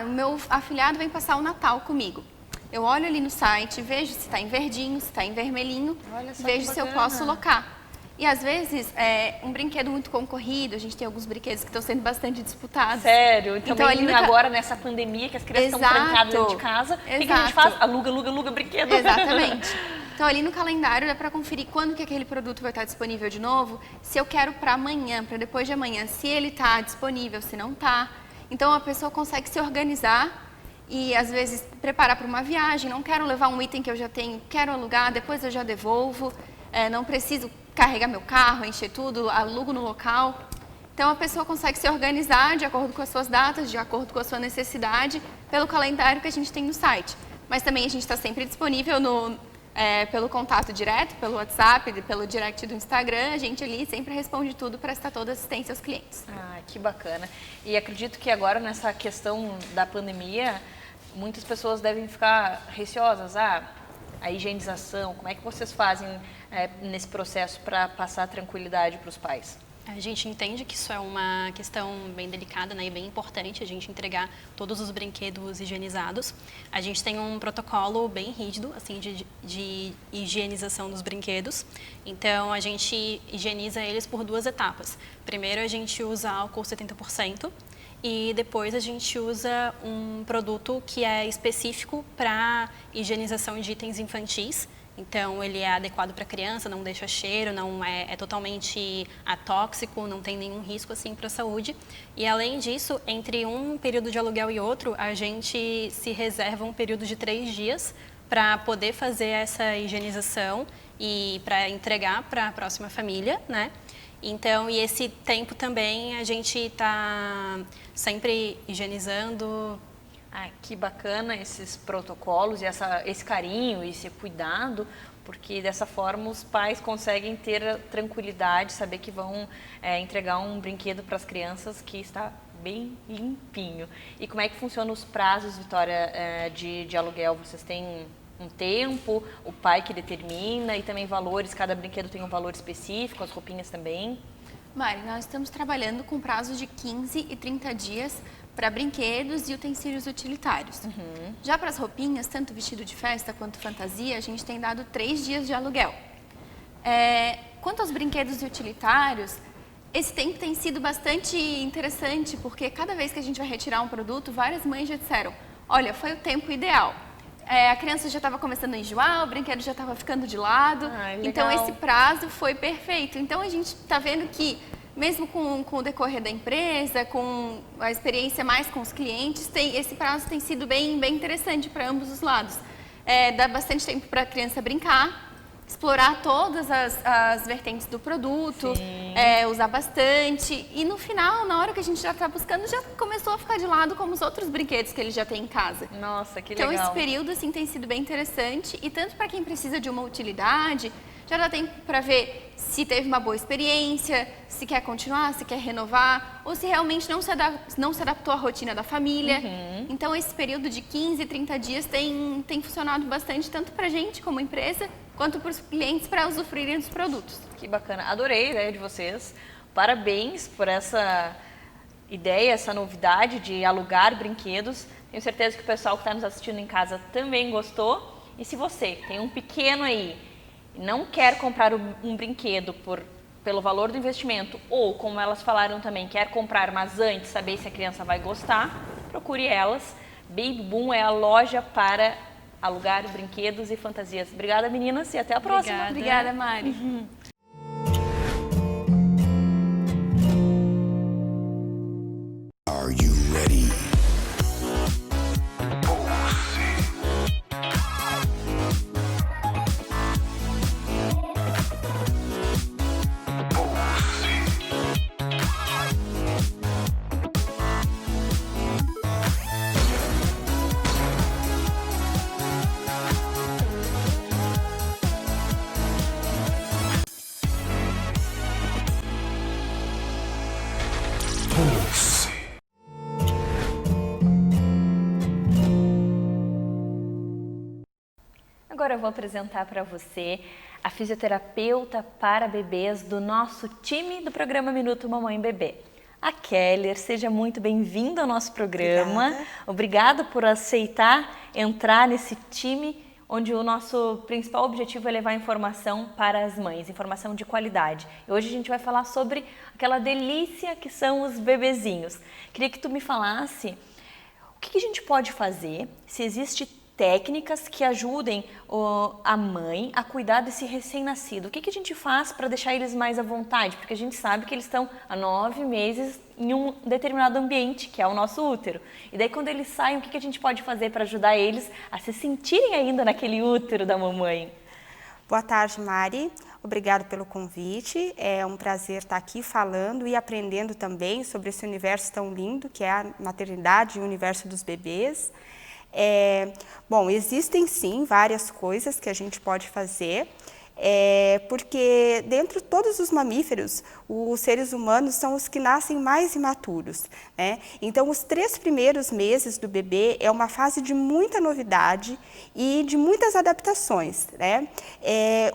O meu afilhado vem passar o Natal comigo. Eu olho ali no site, vejo se está em verdinho, se está em vermelhinho, vejo se eu posso locar. E às vezes, um brinquedo muito concorrido, a gente tem alguns brinquedos que estão sendo bastante disputados. Sério? Então ali agora nessa pandemia que as crianças estão trancadas dentro de casa, o que a gente faz? Aluga brinquedo. Exatamente. Então ali no calendário dá para conferir quando que aquele produto vai estar disponível de novo, se eu quero para amanhã, para depois de amanhã, se ele está disponível, se não está. Então a pessoa consegue se organizar e às vezes preparar para uma viagem, não quero levar um item que eu já tenho, quero alugar, depois eu já devolvo, não preciso carregar meu carro, encher tudo, alugo no local. Então a pessoa consegue se organizar de acordo com as suas datas, de acordo com a sua necessidade, pelo calendário que a gente tem no site. Mas também a gente está sempre disponível pelo contato direto, pelo WhatsApp, pelo direct do Instagram, a gente ali sempre responde tudo para prestar toda a assistência aos clientes. Que bacana. E acredito que agora nessa questão da pandemia, muitas pessoas devem ficar receosas. A higienização, como é que vocês fazem nesse processo para passar tranquilidade para os pais? A gente entende que isso é uma questão bem delicada, né, e bem importante a gente entregar todos os brinquedos higienizados. A gente tem um protocolo bem rígido, assim, de higienização dos brinquedos. Então, a gente higieniza eles por 2 etapas. Primeiro, a gente usa álcool 70%. E depois a gente usa um produto que é específico para higienização de itens infantis. Então, ele é adequado para criança, não deixa cheiro, não é totalmente atóxico, não tem nenhum risco assim para a saúde. E além disso, entre um período de aluguel e outro, a gente se reserva um período de 3 dias para poder fazer essa higienização e para entregar para a próxima família, né? Então, e esse tempo também a gente está sempre higienizando. Que bacana esses protocolos e esse carinho e esse cuidado, porque dessa forma os pais conseguem ter a tranquilidade, saber que vão entregar um brinquedo para as crianças que está bem limpinho. E como é que funcionam os prazos, Vitória, de aluguel? Vocês têm um tempo, o pai que determina e também valores, cada brinquedo tem um valor específico, as roupinhas também? Mari, nós estamos trabalhando com prazos de 15 e 30 dias para brinquedos e utensílios utilitários. Já para as roupinhas, tanto vestido de festa quanto fantasia, a gente tem dado 3 dias de aluguel. Quanto aos brinquedos e utilitários, esse tempo tem sido bastante interessante, porque cada vez que a gente vai retirar um produto, várias mães já disseram, olha, foi o tempo ideal. A criança já estava começando a enjoar, o brinquedo já estava ficando de lado, então esse prazo foi perfeito. Então a gente está vendo que, mesmo com o decorrer da empresa, com a experiência mais com os clientes, esse prazo tem sido bem interessante para ambos os lados. Dá bastante tempo para a criança brincar, explorar todas as vertentes do produto, usar bastante. E no final, na hora que a gente já está buscando, já começou a ficar de lado como os outros brinquedos que ele já tem em casa. Nossa, que legal. Então esse período assim, tem sido bem interessante e tanto para quem precisa de uma utilidade, já dá tempo para ver se teve uma boa experiência, se quer continuar, se quer renovar, ou se realmente não se adaptou à rotina da família. Então, esse período de 15, 30 dias tem funcionado bastante, tanto para a gente como empresa, quanto para os clientes para usufruírem dos produtos. Que bacana. Adorei a ideia de vocês. Parabéns por essa ideia, essa novidade de alugar brinquedos. Tenho certeza que o pessoal que está nos assistindo em casa também gostou. E se você tem um pequeno aí, não quer comprar um brinquedo pelo valor do investimento, ou, como elas falaram também, quer comprar, mas antes saber se a criança vai gostar, procure elas. Baby Boom é a loja para alugar brinquedos e fantasias. Obrigada, meninas, e até a próxima. Obrigada, Mari. Are you ready? Agora eu vou apresentar para você a fisioterapeuta para bebês do nosso time do programa Minuto Mamãe Bebê. A Keller, seja muito bem-vinda ao nosso programa. Obrigada por aceitar entrar nesse time onde o nosso principal objetivo é levar informação para as mães, informação de qualidade. E hoje a gente vai falar sobre aquela delícia que são os bebezinhos. Queria que tu me falasse o que a gente pode fazer, se existe técnicas que ajudem a mãe a cuidar desse recém-nascido. O que a gente faz para deixar eles mais à vontade? Porque a gente sabe que eles estão há 9 meses em um determinado ambiente, que é o nosso útero. E daí quando eles saem, o que a gente pode fazer para ajudar eles a se sentirem ainda naquele útero da mamãe? Boa tarde, Mari. Obrigado pelo convite. É um prazer estar aqui falando e aprendendo também sobre esse universo tão lindo que é a maternidade e o universo dos bebês. Bom, existem sim várias coisas que a gente pode fazer, porque dentro de todos os mamíferos, os seres humanos são os que nascem mais imaturos, né? Então, os 3 primeiros meses do bebê é uma fase de muita novidade e de muitas adaptações, né?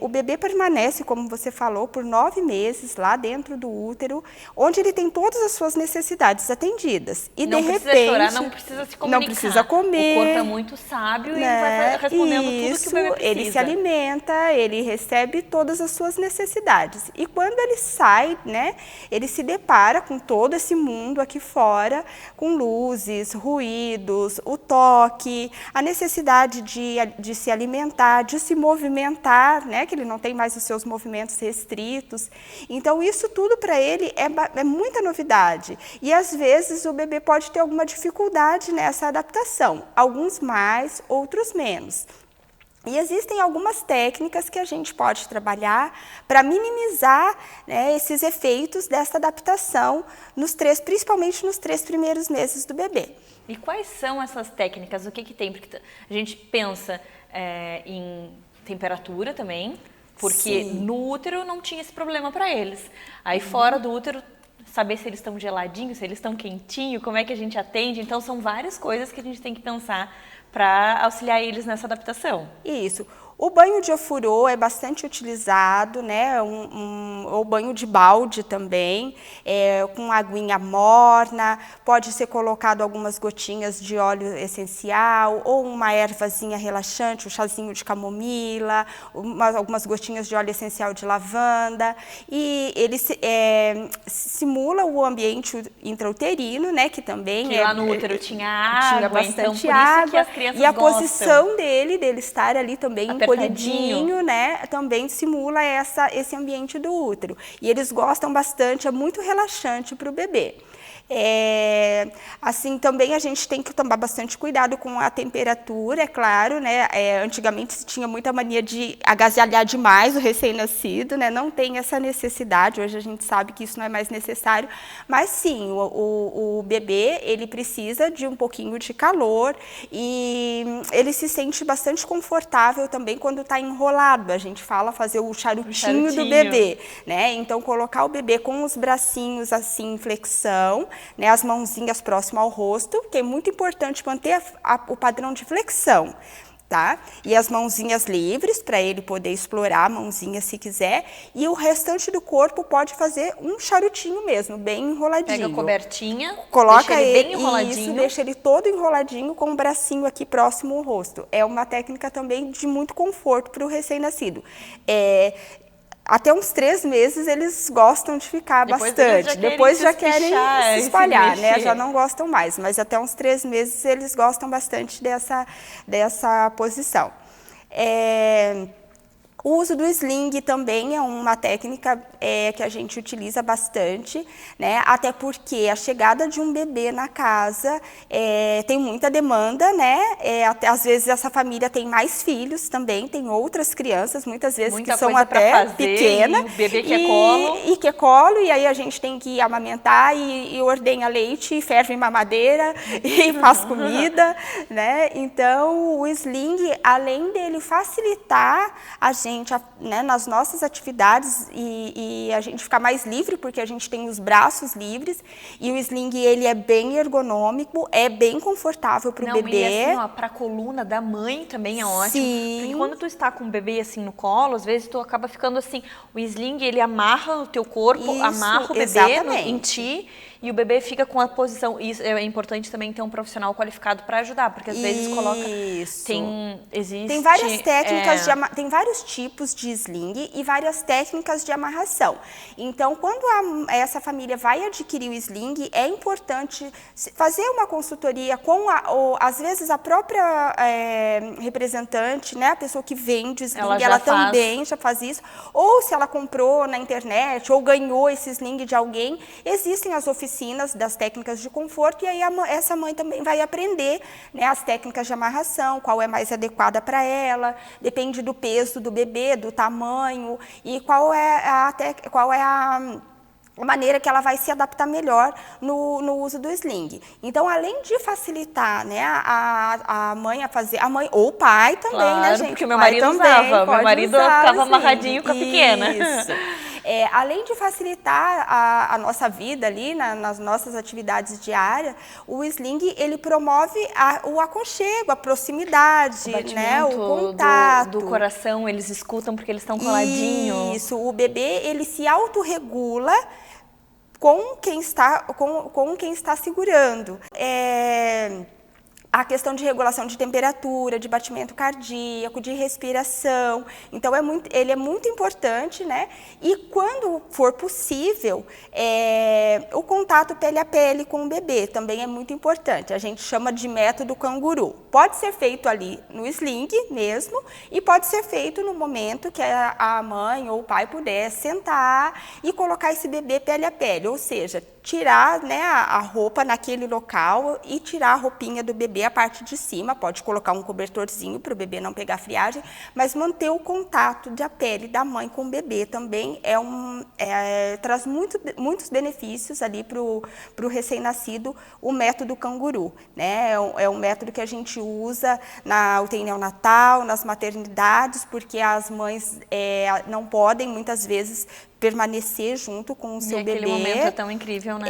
O bebê permanece, como você falou, por 9 meses lá dentro do útero, onde ele tem todas as suas necessidades atendidas. E não de precisa repente, chorar, não precisa se comunicar. Não precisa comer. O corpo é muito sábio, né? E ele vai respondendo tudo que o bebê precisa. Ele se alimenta, ele recebe todas as suas necessidades. E quando ele sai, né, ele se depara com todo esse mundo aqui fora, com luzes, ruídos, o toque, a necessidade de se alimentar, de se movimentar, né, que ele não tem mais os seus movimentos restritos. Então, isso tudo para ele é muita novidade. E, às vezes, o bebê pode ter alguma dificuldade nessa adaptação. Alguns mais, outros menos. E existem algumas técnicas que a gente pode trabalhar para minimizar, né, esses efeitos dessa adaptação, principalmente nos 3 primeiros meses do bebê. E quais são essas técnicas? O que tem? Porque a gente pensa em temperatura também, porque no útero não tinha esse problema para eles. Aí fora do útero, saber se eles estão geladinhos, se eles estão quentinhos, como é que a gente atende. Então, são várias coisas que a gente tem que pensar para auxiliar eles nessa adaptação. Isso. O banho de ofurô é bastante utilizado, né? O banho de balde também, com aguinha morna, pode ser colocado algumas gotinhas de óleo essencial ou uma ervazinha relaxante, um chazinho de camomila, algumas gotinhas de óleo essencial de lavanda. E ele simula o ambiente intrauterino, né? Que também que lá no útero tinha água, tinha bastante então, por água. isso que as crianças e a gostam. posição dele estar ali também encolhidinho, né, também simula esse ambiente do útero. E eles gostam bastante, é muito relaxante para o bebê. Assim, também a gente tem que tomar bastante cuidado com a temperatura, é claro, né? Antigamente se tinha muita mania de agasalhar demais o recém-nascido, né? Não tem essa necessidade, hoje a gente sabe que isso não é mais necessário, mas sim, o bebê, ele precisa de um pouquinho de calor e ele se sente bastante confortável também quando está enrolado. A gente fala fazer o charutinho do bebê, né? Então, colocar o bebê com os bracinhos assim em flexão, né, as mãozinhas próximas ao rosto, que é muito importante manter o padrão de flexão, tá? E as mãozinhas livres, para ele poder explorar a mãozinha se quiser, e o restante do corpo pode fazer um charutinho mesmo, bem enroladinho. Pega a cobertinha, coloca deixa ele bem enroladinho. Isso, deixa ele todo enroladinho com o bracinho aqui próximo ao rosto. É uma técnica também de muito conforto para o recém-nascido. Até uns 3 meses eles gostam de ficar bastante. Depois já querem se espalhar, né? Já não gostam mais, mas até uns 3 meses eles gostam bastante dessa posição. O uso do sling também é uma técnica que a gente utiliza bastante, né? Até porque a chegada de um bebê na casa tem muita demanda, né? Às vezes essa família tem mais filhos também, tem outras crianças, muitas vezes que são até pequenas. E o bebê quer colo. E quer colo, e aí a gente tem que amamentar e ordenha leite, ferve mamadeira e faz comida, né? Então, o sling, além dele facilitar a gente, né, nas nossas atividades e que a gente fica mais livre, porque a gente tem os braços livres, e o sling ele é bem ergonômico, é bem confortável para o bebê. E assim, ó, pra coluna da mãe também é ótimo. Sim. Porque quando tu está com o bebê assim no colo, às vezes tu acaba ficando assim, o sling ele amarra o teu corpo, Isso, amarra o bebê em ti, e o bebê fica com a posição. Isso é importante também ter um profissional qualificado para ajudar, porque às vezes coloca. Tem várias técnicas tem vários tipos de sling e várias técnicas de amarração. Então, quando essa família vai adquirir o sling, é importante fazer uma consultoria com às vezes a própria representante, né, a pessoa que vende o sling, ela também já faz isso. Ou se ela comprou na internet ou ganhou esse sling de alguém, existem as oficinas das técnicas de conforto, e aí essa mãe também vai aprender, né, as técnicas de amarração, qual é mais adequada para ela, depende do peso do bebê, do tamanho, e qual é a maneira que ela vai se adaptar melhor no uso do sling. Então, além de facilitar, né, a mãe a fazer, a mãe ou o pai também, né, gente? Porque meu marido usava, meu marido ficava amarradinho com a pequena. Isso. Além de facilitar a nossa vida ali, nas nossas atividades diárias, o sling, ele promove o aconchego, a proximidade, né, o contato. Do coração, eles escutam porque eles estão coladinhos. Isso, o bebê, ele se autorregula com quem está segurando. A questão de regulação de temperatura, de batimento cardíaco, de respiração. Então, ele é muito importante, né? E quando for possível, o contato pele a pele com o bebê também é muito importante. A gente chama de método canguru. Pode ser feito ali no sling mesmo, e pode ser feito no momento que a mãe ou o pai puder sentar e colocar esse bebê pele a pele, ou seja, tirar, né, a roupa naquele local e tirar a roupinha do bebê, a parte de cima, pode colocar um cobertorzinho para o bebê não pegar friagem, mas manter o contato da pele da mãe com o bebê também traz muitos benefícios ali para o recém-nascido, o método canguru, né? É um método que a gente usa na UTI neonatal, nas maternidades, porque as mães não podem, muitas vezes, permanecer junto com o seu bebê. Aquele momento é tão incrível, né?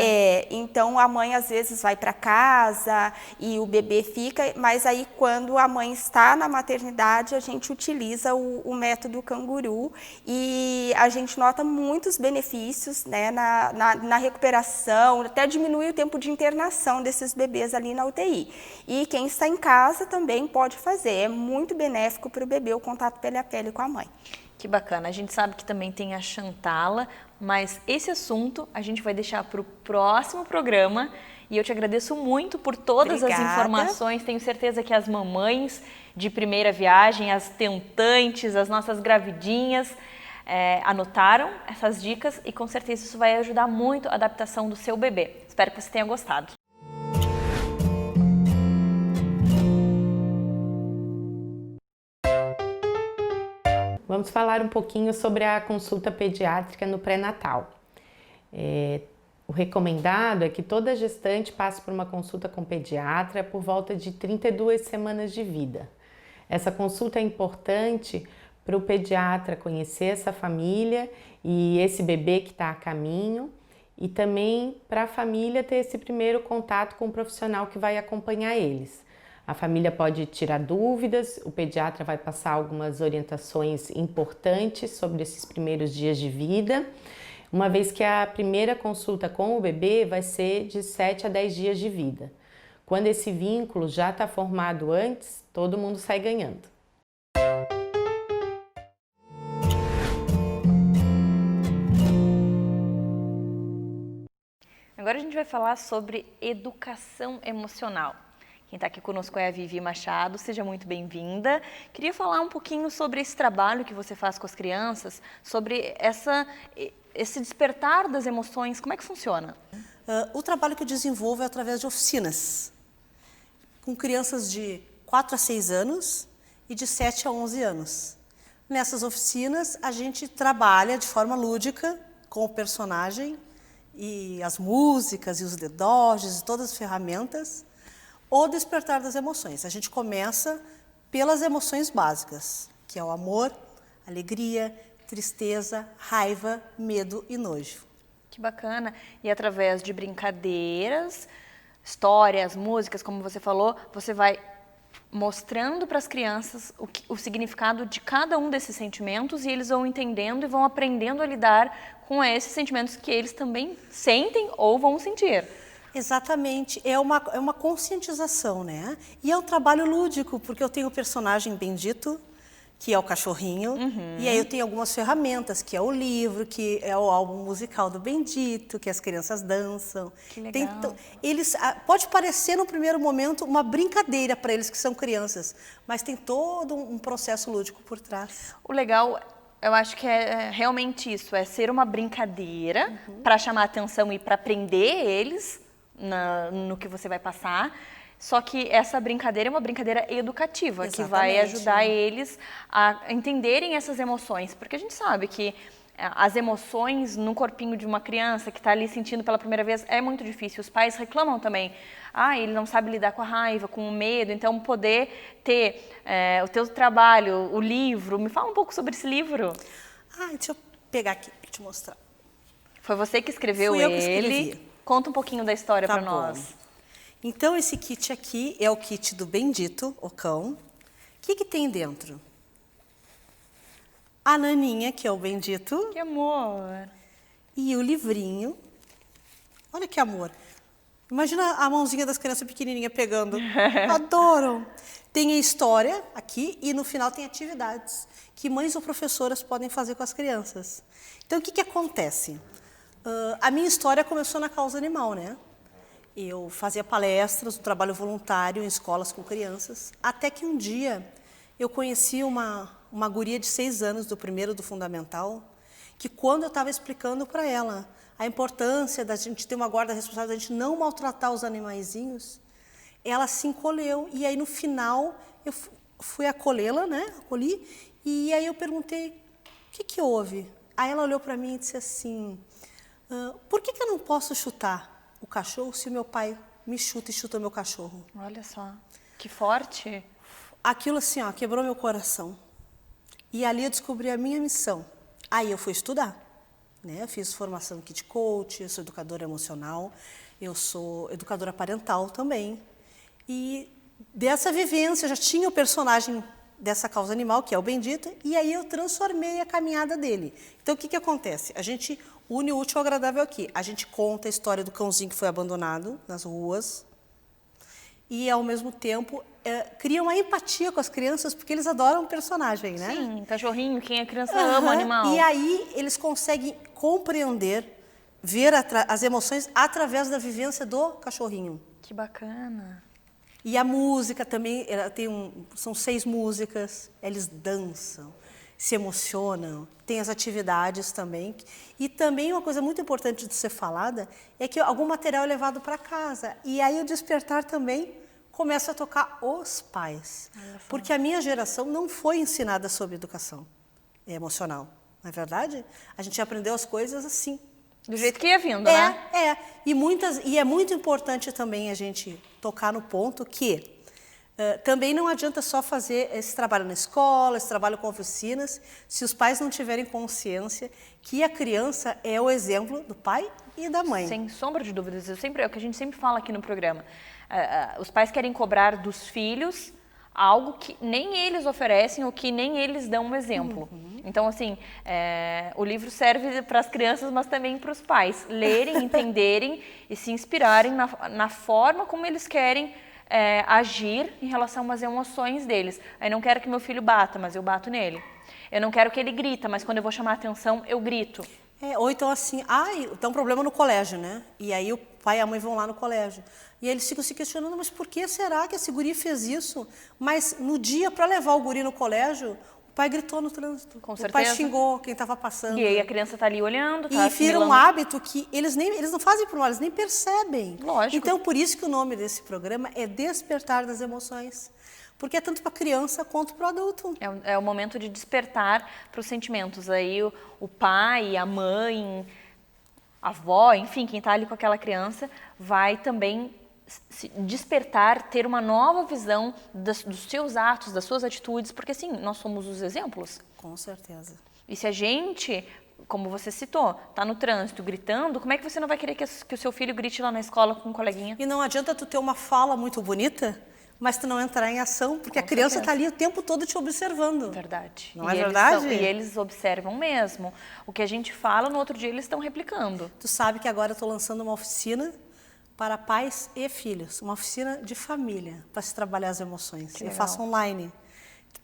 Então a mãe às vezes vai para casa e o bebê fica, mas aí quando a mãe está na maternidade, a gente utiliza o método canguru, e a gente nota muitos benefícios, né, na recuperação, até diminui o tempo de internação desses bebês ali na UTI. E quem está em casa também pode fazer, é muito benéfico para o bebê o contato pele a pele com a mãe. Que bacana. A gente sabe que também tem a Chantala, mas esse assunto a gente vai deixar para o próximo programa. E eu te agradeço muito por todas as informações. Tenho certeza que as mamães de primeira viagem, as tentantes, as nossas gravidinhas, anotaram essas dicas, e com certeza isso vai ajudar muito a adaptação do seu bebê. Espero que você tenha gostado. Vamos falar um pouquinho sobre a consulta pediátrica no pré-natal. O recomendado é que toda gestante passe por uma consulta com pediatra por volta de 32 semanas de vida. Essa consulta é importante para o pediatra conhecer essa família e esse bebê que está a caminho, e também para a família ter esse primeiro contato com o profissional que vai acompanhar eles. A família pode tirar dúvidas, o pediatra vai passar algumas orientações importantes sobre esses primeiros dias de vida, uma vez que a primeira consulta com o bebê vai ser de 7 a 10 dias de vida. Quando esse vínculo já está formado antes, todo mundo sai ganhando. Agora a gente vai falar sobre educação emocional. Quem está aqui conosco é a Vivi Machado, seja muito bem-vinda. Queria falar um pouquinho sobre esse trabalho que você faz com as crianças, sobre esse despertar das emoções, como é que funciona? O trabalho que eu desenvolvo é através de oficinas, com crianças de 4 a 6 anos e de 7 a 11 anos. Nessas oficinas, a gente trabalha de forma lúdica com o personagem e as músicas e os dedoges e todas as ferramentas, o despertar das emoções. A gente começa pelas emoções básicas, que é o amor, alegria, tristeza, raiva, medo e nojo. Que bacana. E através de brincadeiras, histórias, músicas, como você falou, você vai mostrando para as crianças o significado de cada um desses sentimentos e eles vão entendendo e vão aprendendo a lidar com esses sentimentos que eles também sentem ou vão sentir. Exatamente, é uma conscientização, né? E é um trabalho lúdico, porque eu tenho o personagem Bendito, que é o cachorrinho, e aí eu tenho algumas ferramentas, que é o livro, que é o álbum musical do Bendito, que as crianças dançam. Que legal. Pode parecer no primeiro momento uma brincadeira para eles que são crianças, mas tem todo um processo lúdico por trás. O legal, eu acho que é realmente isso, é ser uma brincadeira para chamar atenção e para prender eles no que você vai passar. Só que essa brincadeira é uma brincadeira educativa, que vai ajudar eles a entenderem essas emoções. Porque a gente sabe que as emoções no corpinho de uma criança que está ali sentindo pela primeira vez é muito difícil. Os pais reclamam também. Ele não sabe lidar com a raiva, com o medo. Então, poder ter o teu trabalho, o livro. Me fala um pouco sobre esse livro. Deixa eu pegar aqui para te mostrar. Foi você que escreveu Fui eu que ele. escrevi. Conta um pouquinho da história para nós. Então, esse kit aqui é o kit do Bendito, o cão. O que tem dentro? A Naninha, que é o Bendito. Que amor! E o livrinho. Olha que amor. Imagina a mãozinha das crianças pequenininhas pegando. Adoram! Tem a história aqui e no final tem atividades que mães ou professoras podem fazer com as crianças. Então, o que acontece? A minha história começou na causa animal, né? Eu fazia palestras, um trabalho voluntário em escolas com crianças, até que um dia eu conheci uma guria de 6 anos, do primeiro do fundamental, que quando eu estava explicando para ela a importância da gente ter uma guarda responsável, da gente não maltratar os animaizinhos, ela se encolheu. E aí no final eu fui acolhê-la, né? Acolhi, e aí eu perguntei, o que houve? Aí ela olhou para mim e disse assim, por que eu não posso chutar o cachorro se o meu pai me chuta e chuta o meu cachorro? Olha só, que forte. Aquilo assim, quebrou meu coração. E ali eu descobri a minha missão. Aí eu fui estudar, né? Eu fiz formação em Kid Coach, eu sou educadora emocional, eu sou educadora parental também. E dessa vivência, eu já tinha o personagem dessa causa animal, que é o Bendito, e aí eu transformei a caminhada dele. Então, o que acontece? A gente une o útil ao agradável aqui. A gente conta a história do cãozinho que foi abandonado nas ruas e, ao mesmo tempo, cria uma empatia com as crianças, porque eles adoram o personagem, né? Sim, cachorrinho, quem é criança ama o animal. E aí eles conseguem compreender, ver as emoções através da vivência do cachorrinho. Que bacana. E a música também, são 6 músicas, eles dançam, se emocionam, tem as atividades também. E também uma coisa muito importante de ser falada é que algum material é levado para casa. E aí o despertar também começa a tocar os pais. Porque a minha geração não foi ensinada sobre educação emocional, não é verdade? A gente aprendeu as coisas assim. Do jeito que ia vindo, né? E é muito importante também a gente tocar no ponto que também não adianta só fazer esse trabalho na escola, esse trabalho com oficinas, se os pais não tiverem consciência que a criança é o exemplo do pai e da mãe. Sem sombra de dúvidas. É o que a gente sempre fala aqui no programa. Os pais querem cobrar dos filhos algo que nem eles oferecem ou que nem eles dão um exemplo. Então, assim, o livro serve para as crianças, mas também para os pais lerem, entenderem e se inspirarem na forma como eles querem agir em relação às emoções deles. Eu não quero que meu filho bata, mas eu bato nele. Eu não quero que ele grita, mas quando eu vou chamar a atenção, eu grito. Ou então assim, tem um problema no colégio, né? E aí o pai e a mãe vão lá no colégio. E aí eles ficam se questionando, mas por que será que esse guri fez isso? Mas no dia, para levar o guri no colégio, o pai gritou no trânsito. Com certeza. O pai xingou quem estava passando. E aí a criança está ali olhando, e vira um hábito que eles não fazem por mal, eles nem percebem. Lógico. Então, por isso que o nome desse programa é Despertar das Emoções. Porque é tanto para a criança quanto para o adulto. É o momento de despertar para os sentimentos. Aí o pai, a mãe, a avó, enfim, quem está ali com aquela criança, vai também se despertar, ter uma nova visão dos seus atos, das suas atitudes, porque assim, nós somos os exemplos. Com certeza. E se a gente, como você citou, tá no trânsito gritando, como é que você não vai querer que o seu filho grite lá na escola com um coleguinha? E não adianta tu ter uma fala muito bonita, mas tu não entrar em ação, porque a criança está ali o tempo todo te observando. Verdade. Não é verdade? E eles observam mesmo. O que a gente fala, no outro dia eles estão replicando. Tu sabe que agora eu estou lançando uma oficina para pais e filhos, uma oficina de família, para se trabalhar as emoções. Eu faço online.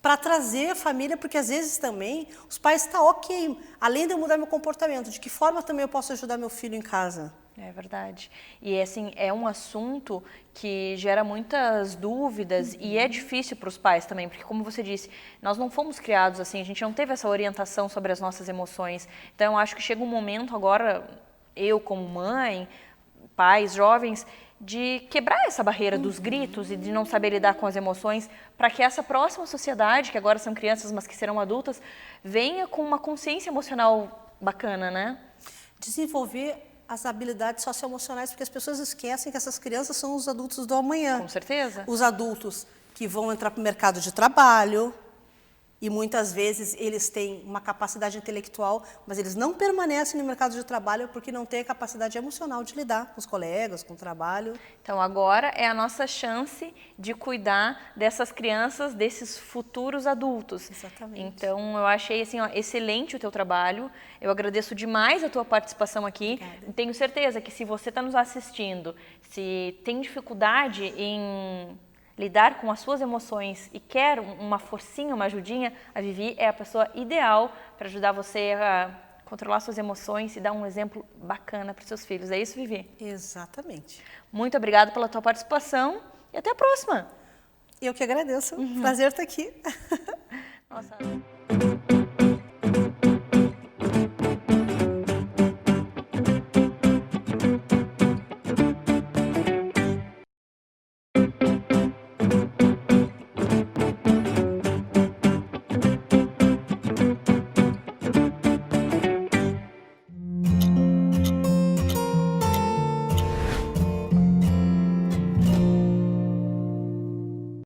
Para trazer a família, porque às vezes também os pais estão ok, além de eu mudar meu comportamento, de que forma também eu posso ajudar meu filho em casa? É verdade. E assim, é um assunto que gera muitas dúvidas e é difícil para os pais também, porque como você disse, nós não fomos criados assim, a gente não teve essa orientação sobre as nossas emoções. Então eu acho que chega um momento agora, eu como mãe, pais, jovens, de quebrar essa barreira dos gritos e de não saber lidar com as emoções, para que essa próxima sociedade, que agora são crianças, mas que serão adultas, venha com uma consciência emocional bacana, né? Desenvolver as habilidades socioemocionais, porque as pessoas esquecem que essas crianças são os adultos do amanhã. Com certeza. Os adultos que vão entrar para o mercado de trabalho, e muitas vezes eles têm uma capacidade intelectual, mas eles não permanecem no mercado de trabalho porque não têm a capacidade emocional de lidar com os colegas, com o trabalho. Então agora é a nossa chance de cuidar dessas crianças, desses futuros adultos. Exatamente. Então eu achei assim, ó, excelente o teu trabalho, eu agradeço demais a tua participação aqui. Obrigada. Tenho certeza que se você está nos assistindo, se tem dificuldade em lidar com as suas emoções e quer uma forcinha, uma ajudinha, a Vivi é a pessoa ideal para ajudar você a controlar suas emoções e dar um exemplo bacana para os seus filhos. É isso, Vivi? Exatamente. Muito obrigada pela tua participação e até a próxima. Eu que agradeço. Prazer estar aqui. Nossa.